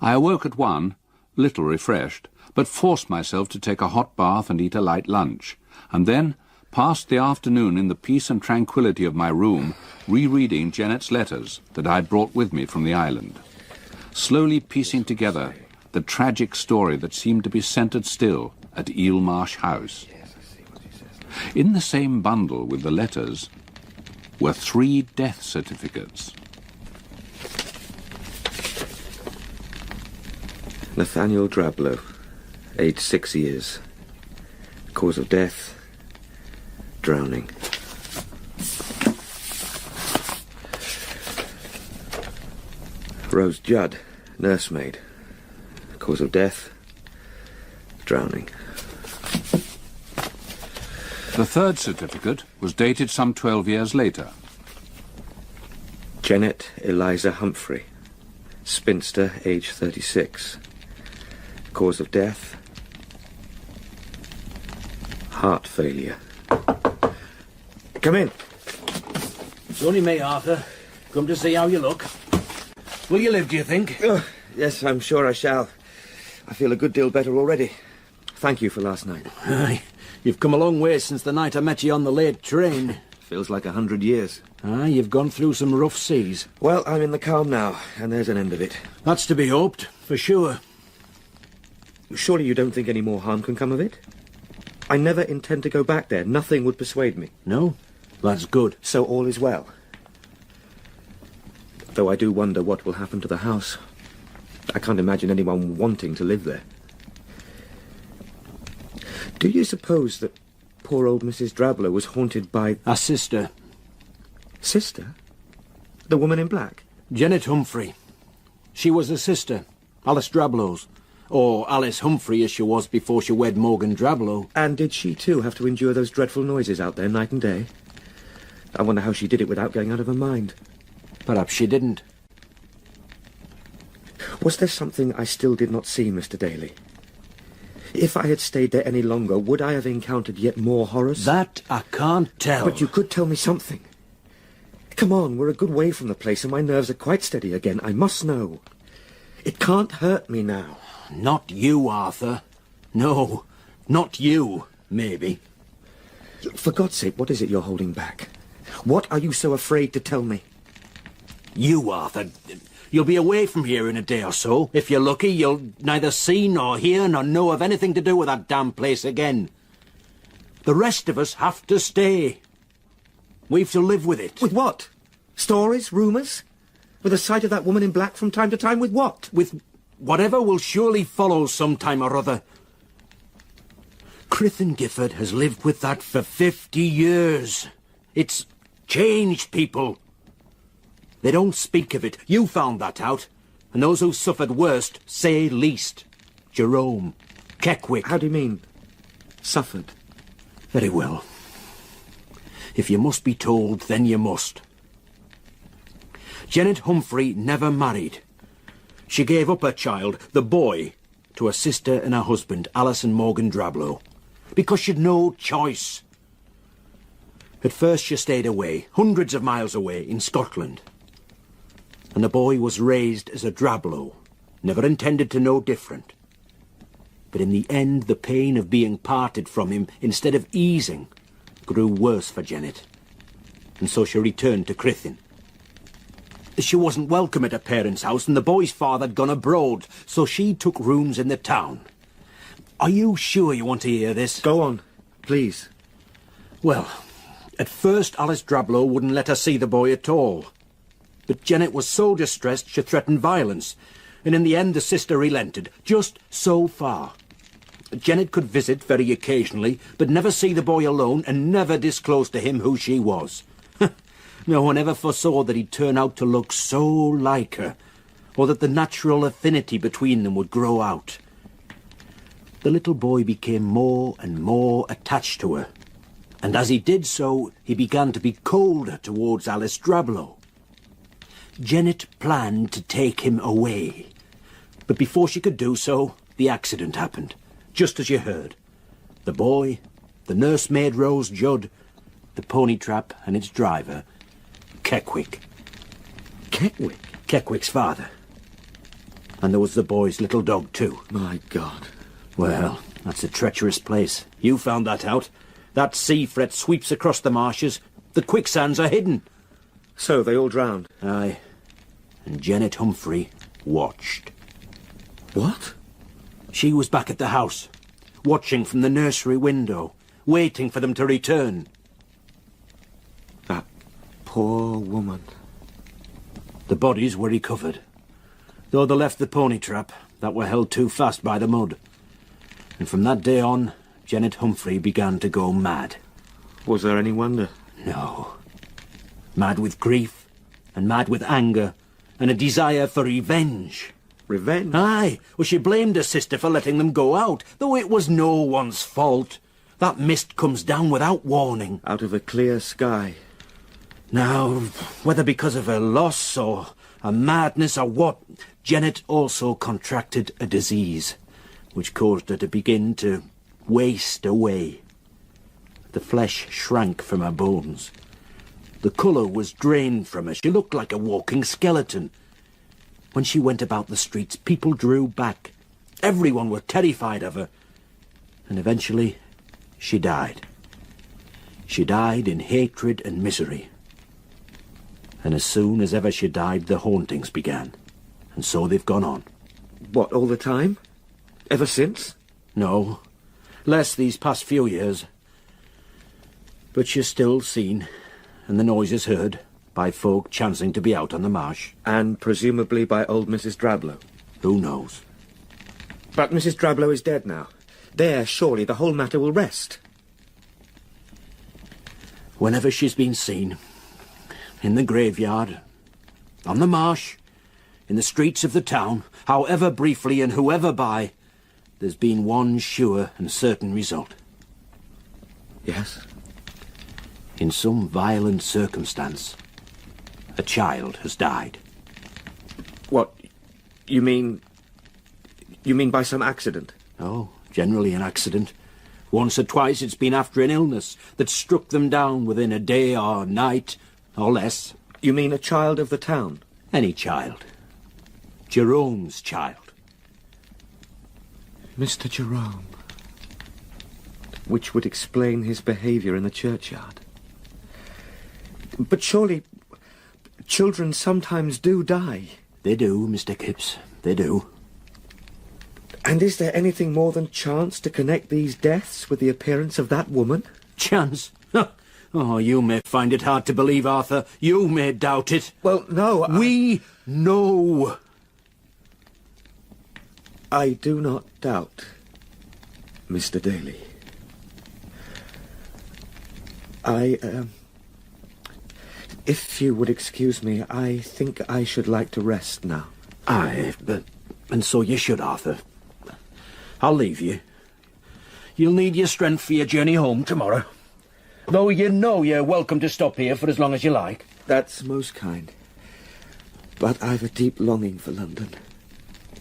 I awoke at 1, little refreshed, but forced myself to take a hot bath and eat a light lunch, and then passed the afternoon in the peace and tranquillity of my room, rereading Janet's letters that I had brought with me from the island, slowly piecing together the tragic story that seemed to be centred still at Eel Marsh House. In the same bundle with the letters were 3 death certificates. Nathaniel Drablow, aged 6 years. Cause of death, drowning. Rose Judd, nursemaid. Cause of death, drowning. The 3rd certificate was dated some 12 years later. Janet Eliza Humphrey, spinster, age 36. Cause of death, heart failure. Come in. It's only me, Arthur. Come to see how you look. Will you live, do you think? Yes, I'm sure I shall. I feel a good deal better already. Thank you for last night. Aye. You've come a long way since the night I met you on the late train. Feels like 100 years. Aye, you've gone through some rough seas. Well, I'm in the calm now, and there's an end of it. That's to be hoped, for sure. Surely you don't think any more harm can come of it? I never intend to go back there. Nothing would persuade me. No? That's good. So all is well. Though I do wonder what will happen to the house. I can't imagine anyone wanting to live there. Do you suppose that poor old Mrs. Drablow was haunted by... Our sister. Sister? The woman in black? Janet Humphrey. She was a sister. Alice Drablow's. Or Alice Humphrey as she was before she wed Morgan Drablow. And did she too have to endure those dreadful noises out there night and day? I wonder how she did it without going out of her mind. Perhaps she didn't. Was there something I still did not see, Mr. Daly? If I had stayed there any longer, would I have encountered yet more horrors? That I can't tell. But you could tell me something. Come on, we're a good way from the place and my nerves are quite steady again. I must know. It can't hurt me now. Not you, Arthur. No, not you, maybe. For God's sake, what is it you're holding back? What are you so afraid to tell me? You, Arthur. You'll be away from here in a day or so. If you're lucky, you'll neither see nor hear nor know of anything to do with that damn place again. The rest of us have to stay. We've to live with it. With what? Stories? Rumours? With the sight of that woman in black from time to time? With what? With whatever will surely follow some time or other. Crythin Gifford has lived with that for 50 years. It's changed people. They don't speak of it. You found that out. And those who suffered worst say least. Jerome, Keckwick. How do you mean, suffered? Very well. If you must be told, then you must. Janet Humphrey never married. She gave up her child, the boy, to her sister and her husband, Alice and Morgan Drablow, because she'd no choice. At first she stayed away, hundreds of miles away, in Scotland. And the boy was raised as a Drablow, never intended to know different. But in the end, the pain of being parted from him, instead of easing, grew worse for Janet. And so she returned to Crythin. She wasn't welcome at her parents' house, and the boy's father had gone abroad, so she took rooms in the town. Are you sure you want to hear this? Go on, please. Well, at first Alice Drablow wouldn't let her see the boy at all. But Janet was so distressed she threatened violence, and in the end the sister relented, just so far. Janet could visit very occasionally, but never see the boy alone, and never disclose to him who she was. No one ever foresaw that he'd turn out to look so like her, or that the natural affinity between them would grow out. The little boy became more and more attached to her, and as he did so, he began to be colder towards Alice Drablow. Janet planned to take him away, but before she could do so, the accident happened, just as you heard. The boy, the nursemaid Rose Judd, the pony trap and its driver, Keckwick. Keckwick? Keckwick's father. And there was the boy's little dog, too. My God. Well, that's a treacherous place. You found that out. That sea fret sweeps across the marshes. The quicksands are hidden. So they all drowned? Aye. And Janet Humphrey watched. What? She was back at the house, watching from the nursery window, waiting for them to return. That poor woman. The bodies were recovered, though they left the pony trap that were held too fast by the mud. And from that day on, Janet Humphrey began to go mad. Was there any wonder? No. Mad with grief, and mad with anger, and a desire for revenge. Revenge? Aye. Well, she blamed her sister for letting them go out, though it was no one's fault. That mist comes down without warning. Out of a clear sky. Now, whether because of her loss or a madness or what, Janet also contracted a disease, which caused her to begin to waste away. The flesh shrank from her bones. The colour was drained from her. She looked like a walking skeleton. When she went about the streets, people drew back. Everyone were terrified of her. And eventually, she died. She died in hatred and misery. And as soon as ever she died, the hauntings began. And so they've gone on. What, all the time? Ever since? No. Less these past few years. But she's still seen, and the noises heard, by folk chancing to be out on the marsh. And presumably by old Mrs. Drablow. Who knows? But Mrs. Drablow is dead now. There, surely, the whole matter will rest. Whenever she's been seen, in the graveyard, on the marsh, in the streets of the town, however briefly and whoever by, there's been one sure and certain result. Yes? In some violent circumstance, a child has died. What? You mean by some accident? Oh, generally an accident. Once or twice it's been after an illness that struck them down within a day or night, or less. You mean a child of the town? Any child. Jerome's child. Mr. Jerome. Which would explain his behaviour in the churchyard. But surely, children sometimes do die. They do, Mr. Kipps. They do. And is there anything more than chance to connect these deaths with the appearance of that woman? Chance? Oh, you may find it hard to believe, Arthur. You may doubt it. Well, no, We know. I do not doubt, Mr. Daly. If you would excuse me, I think I should like to rest now. Aye, and so you should, Arthur. I'll leave you. You'll need your strength for your journey home tomorrow. Though you know you're welcome to stop here for as long as you like. That's most kind. But I've a deep longing for London.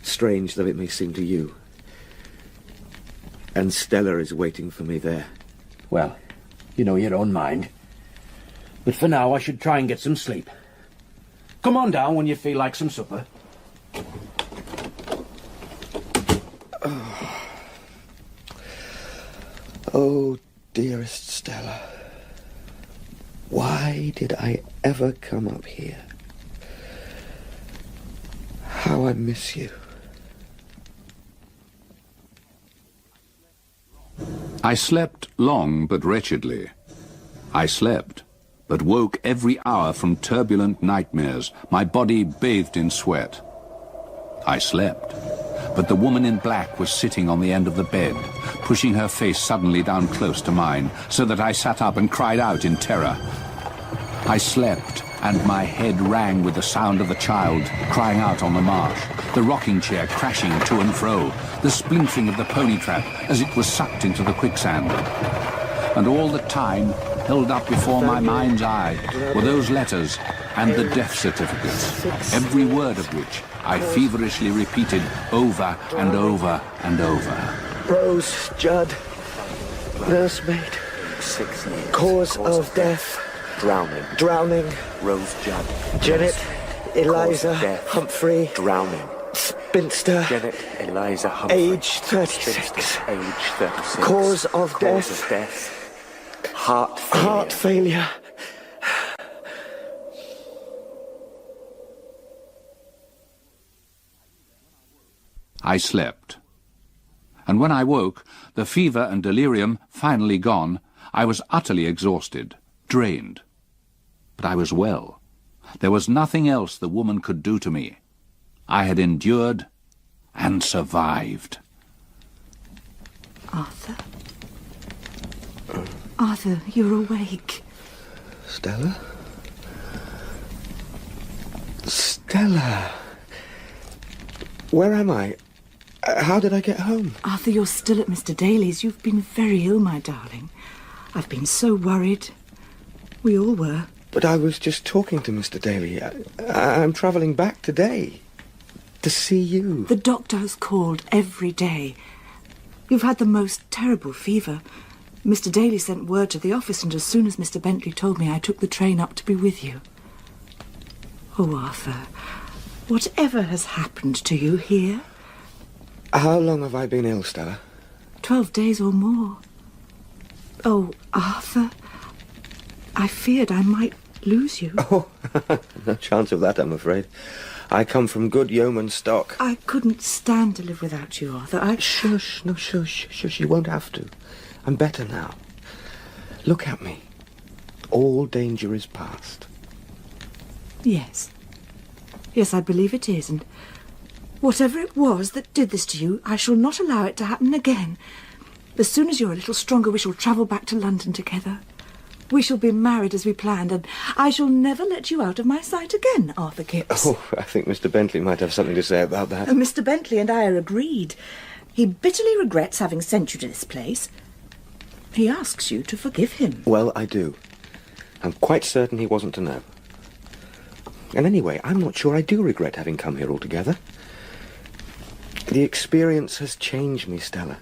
Strange though it may seem to you. And Stella is waiting for me there. Well, you know your own mind. But for now, I should try and get some sleep. Come on down when you feel like some supper. Oh, dearest Stella. Why did I ever come up here? How I miss you. I slept long but wretchedly. I slept, but woke every hour from turbulent nightmares, my body bathed in sweat. I slept, but the woman in black was sitting on the end of the bed, pushing her face suddenly down close to mine, so that I sat up and cried out in terror. I slept, and my head rang with the sound of the child crying out on the marsh, the rocking chair crashing to and fro, the splintering of the pony trap as it was sucked into the quicksand. And all the time, held up before my mind's eye, were those letters and the death certificates, every word of which I feverishly repeated over and over and over. Rose, Judd, nursemaid, 6 years. Cause of death. Drowning. Rose Judd. Janet, Eliza, death. Humphrey. Drowning. Spinster. Janet, Eliza, Humphrey. Age 36. Spinster, age 36. Cause of death. Cause of death. Heart failure. Heart failure. I slept. And when I woke, the fever and delirium finally gone, I was utterly exhausted, drained. But I was well. There was nothing else the woman could do to me. I had endured and survived. Arthur? Arthur, you're awake. Stella? Stella? Where am I? How did I get home? Arthur, you're still at Mr. Daly's. You've been very ill, my darling. I've been so worried. We all were. But I was just talking to Mr. Daly. I'm travelling back today to see you. The doctor has called every day. You've had the most terrible fever. Mr. Daly sent word to the office, and as soon as Mr. Bentley told me, I took the train up to be with you. Oh, Arthur, whatever has happened to you here? How long have I been ill, Stella? 12 days or more. Oh, Arthur, I feared I might lose you. Oh, no chance of that, I'm afraid. I come from good yeoman stock. I couldn't stand to live without you, Arthur. Shush, no, shush. You won't have to. I'm better now. Look at me. All danger is past. Yes. Yes, I believe it is, and whatever it was that did this to you, I shall not allow it to happen again. As soon as you're a little stronger, we shall travel back to London together. We shall be married as we planned, and I shall never let you out of my sight again, Arthur Kipps. Oh, I think Mr. Bentley might have something to say about that. Mr. Bentley and I are agreed. He bitterly regrets having sent you to this place. He asks you to forgive him. Well, I do. I'm quite certain he wasn't to know. And anyway, I'm not sure I do regret having come here altogether. The experience has changed me, Stella.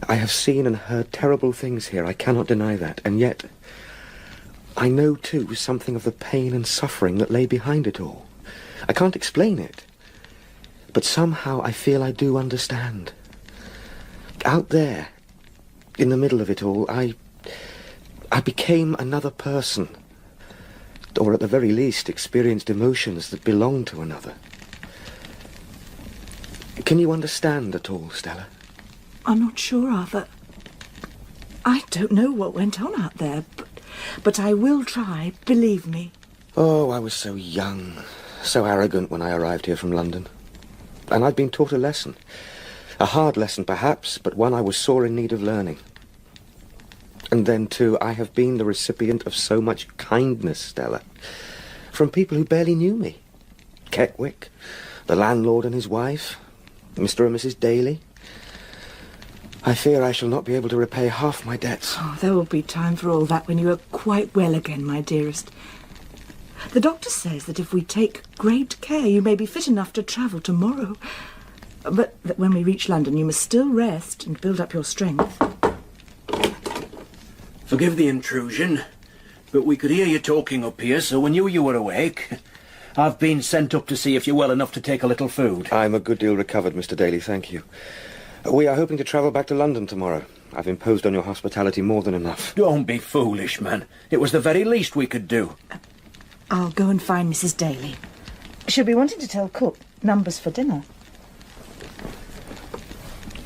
I have seen and heard terrible things here, I cannot deny that, and yet I know, too, something of the pain and suffering that lay behind it all. I can't explain it, but somehow I feel I do understand. Out there, in the middle of it all, I became another person, or at the very least experienced emotions that belong to another. Can you understand at all, Stella? I'm not sure, Arthur. I don't know what went on out there, but I will try, believe me. Oh, I was so young, so arrogant when I arrived here from London. And I'd been taught a lesson. A hard lesson, perhaps, but one I was sore in need of learning. And then, too, I have been the recipient of so much kindness, Stella, from people who barely knew me. Keckwick, the landlord and his wife, Mr. and Mrs. Daly. I fear I shall not be able to repay half my debts. Oh, there will be time for all that when you are quite well again, my dearest. The doctor says that if we take great care, you may be fit enough to travel tomorrow. But that when we reach London, you must still rest and build up your strength. Forgive the intrusion, but we could hear you talking up here, so we knew you were awake. I've been sent up to see if you're well enough to take a little food. I'm a good deal recovered, Mr. Daly, thank you. We are hoping to travel back to London tomorrow. I've imposed on your hospitality more than enough. Don't be foolish, man. It was the very least we could do. I'll go and find Mrs. Daly. She'll be wanting to tell cook numbers for dinner.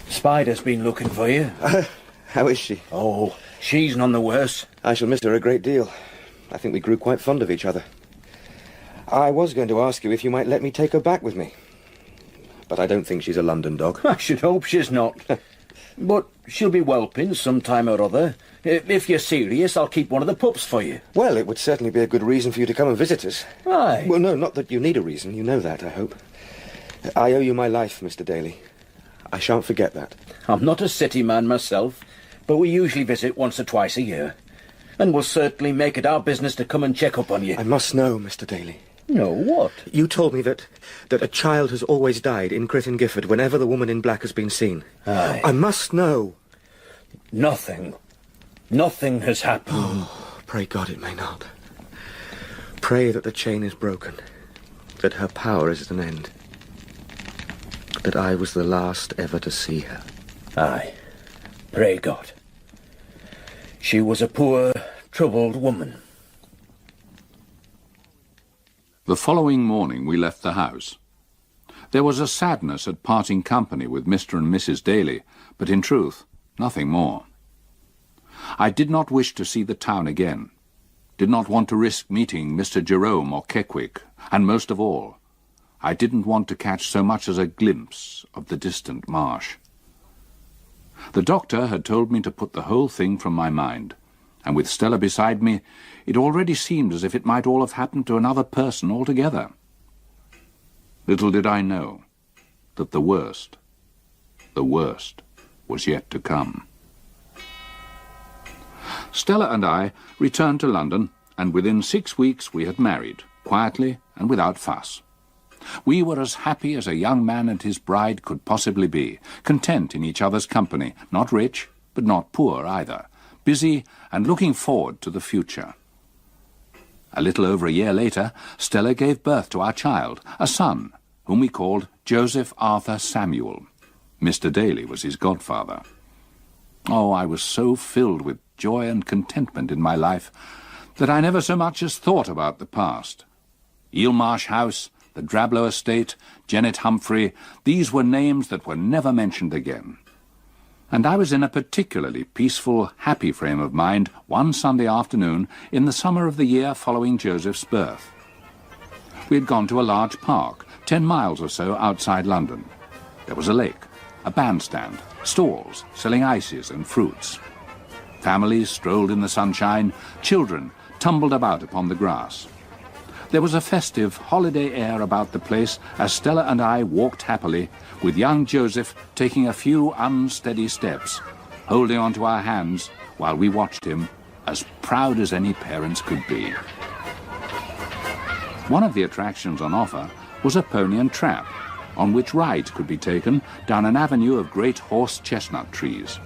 Spider's been looking for you. How is she? Oh, she's none the worse. I shall miss her a great deal. I think we grew quite fond of each other. I was going to ask you if you might let me take her back with me. But I don't think she's a London dog. I should hope she's not. But she'll be whelping some time or other. If you're serious, I'll keep one of the pups for you. Well, it would certainly be a good reason for you to come and visit us. Aye. Well, no, not that you need a reason. You know that, I hope. I owe you my life, Mr. Daly. I shan't forget that. I'm not a city man myself, but we usually visit once or twice a year. And we'll certainly make it our business to come and check up on you. I must know, Mr. Daly. No, what? You told me that a child has always died in Crythin Gifford whenever the woman in black has been seen. Aye. I must know. Nothing. Nothing has happened. Oh, pray God it may not. Pray that the chain is broken, that her power is at an end, that I was the last ever to see her. Aye. Pray God. She was a poor, troubled woman. The following morning we left the house. There was a sadness at parting company with Mr. and Mrs. Daly, but in truth, nothing more. I did not wish to see the town again, did not want to risk meeting Mr. Jerome or Keckwick, and most of all, I didn't want to catch so much as a glimpse of the distant marsh. The doctor had told me to put the whole thing from my mind, and with Stella beside me, it already seemed as if it might all have happened to another person altogether. Little did I know that the worst was yet to come. Stella and I returned to London, and within 6 weeks we had married, quietly and without fuss. We were as happy as a young man and his bride could possibly be, content in each other's company, not rich, but not poor either, busy and looking forward to the future. A little over a year later, Stella gave birth to our child, a son, whom we called Joseph Arthur Samuel. Mr. Daly was his godfather. Oh, I was so filled with joy and contentment in my life that I never so much as thought about the past. Eel Marsh House, the Drablow estate, Janet Humphrey, these were names that were never mentioned again. And I was in a particularly peaceful, happy frame of mind one Sunday afternoon in the summer of the year following Joseph's birth. We had gone to a large park, 10 miles or so outside London. There was a lake, a bandstand, stalls selling ices and fruits. Families strolled in the sunshine, children tumbled about upon the grass. There was a festive, holiday air about the place as Stella and I walked happily, with young Joseph taking a few unsteady steps, holding on to our hands while we watched him, as proud as any parents could be. One of the attractions on offer was a pony and trap, on which rides could be taken down an avenue of great horse chestnut trees.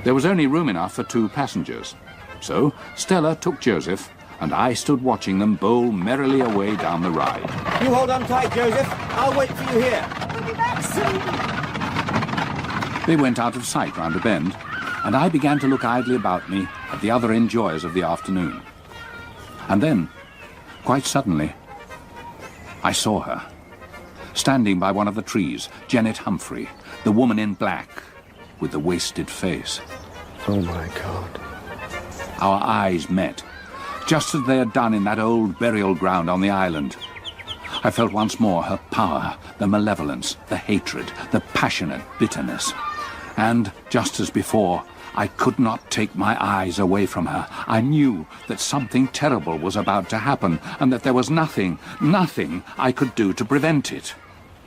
There was only room enough for 2 passengers, so Stella took Joseph, and I stood watching them bowl merrily away down the ride. You hold on tight, Joseph. I'll wait for you here. We'll be back soon. They went out of sight round a bend, and I began to look idly about me at the other enjoyers of the afternoon. And then, quite suddenly, I saw her, standing by one of the trees, Janet Humphrey, the woman in black, with the wasted face. Oh, my God. Our eyes met, just as they had done in that old burial ground on the island. I felt once more her power, the malevolence, the hatred, the passionate bitterness. And, just as before, I could not take my eyes away from her. I knew that something terrible was about to happen, and that there was nothing I could do to prevent it.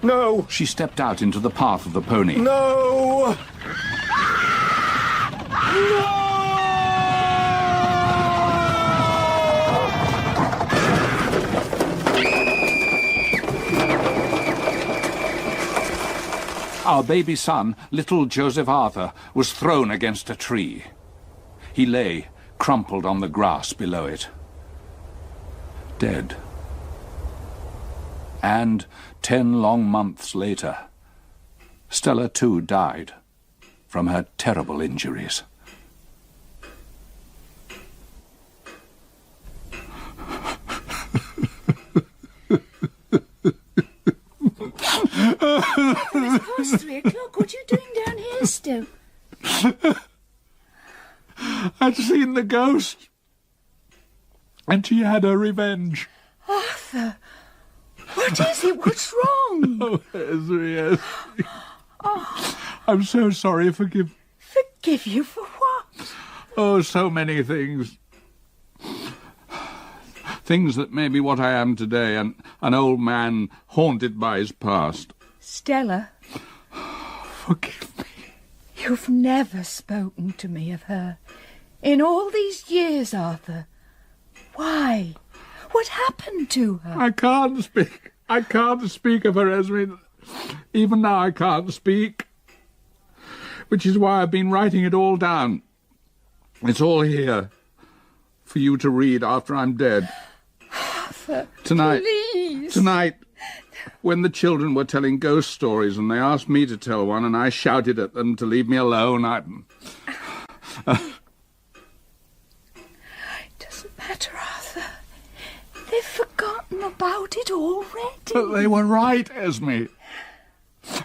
No! She stepped out into the path of the pony. No! No! Our baby son, little Joseph Arthur, was thrown against a tree. He lay, crumpled on the grass below it. Dead. And 10 long months later, Stella too died from her terrible injuries. It's past 3 o'clock. What are you doing down here still? I'd seen the ghost, and she had her revenge. Arthur, what is it? What's wrong? Oh, Esri. Oh. I'm so sorry. Forgive Forgive you for what? Oh, so many things. Things that made me what I am today, an old man haunted by his past. Stella. Forgive me. You've never spoken to me of her. In all these years, Arthur. Why? What happened to her? I can't speak. I can't speak of her, Esme. Even now I can't speak. Which is why I've been writing it all down. It's all here for you to read after I'm dead. Arthur, Tonight, when the children were telling ghost stories and they asked me to tell one and I shouted at them to leave me alone, It doesn't matter, Arthur. They've forgotten about it already. But they were right, Esme.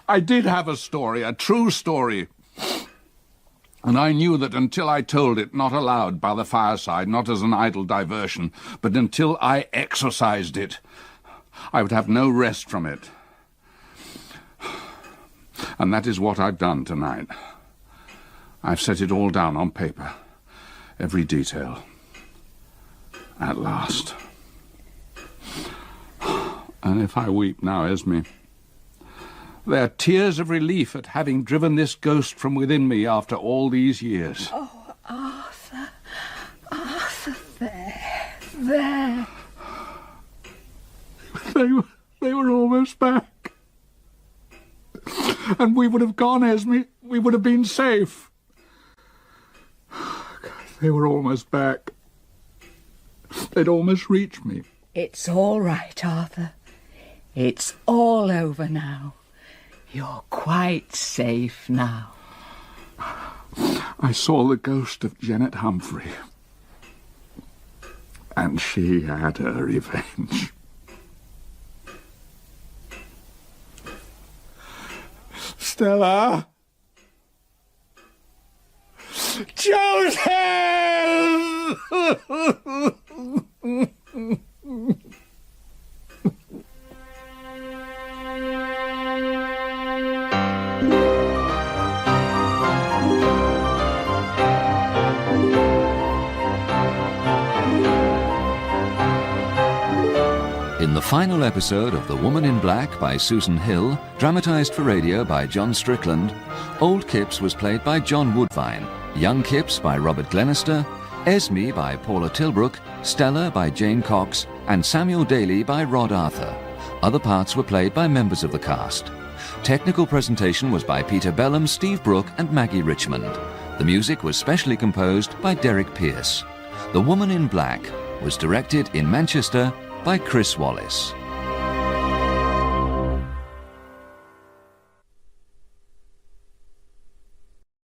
I did have a story, a true story. And I knew that until I told it, not aloud by the fireside, not as an idle diversion, but until I exorcised it, I would have no rest from it. And that is what I've done tonight. I've set it all down on paper, every detail. At last. And if I weep now, Esme, they are tears of relief at having driven this ghost from within me after all these years. Oh, Arthur. Arthur, there. They were almost back. And we would have gone, Esme. We would have been safe. They were almost back. They'd almost reached me. It's all right, Arthur. It's all over now. You're quite safe now. I saw the ghost of Janet Humphrey. And she had her revenge. Stella! Joseph! In the final episode of The Woman in Black by Susan Hill, dramatised for radio by John Strickland, Old Kipps was played by John Woodvine, Young Kipps by Robert Glenister, Esme by Paula Tilbrook, Stella by Jane Cox, and Samuel Daly by Rod Arthur. Other parts were played by members of the cast. Technical presentation was by Peter Bellum, Steve Brooke and Maggie Richmond. The music was specially composed by Derek Pierce. The Woman in Black was directed in Manchester by Chris Wallace.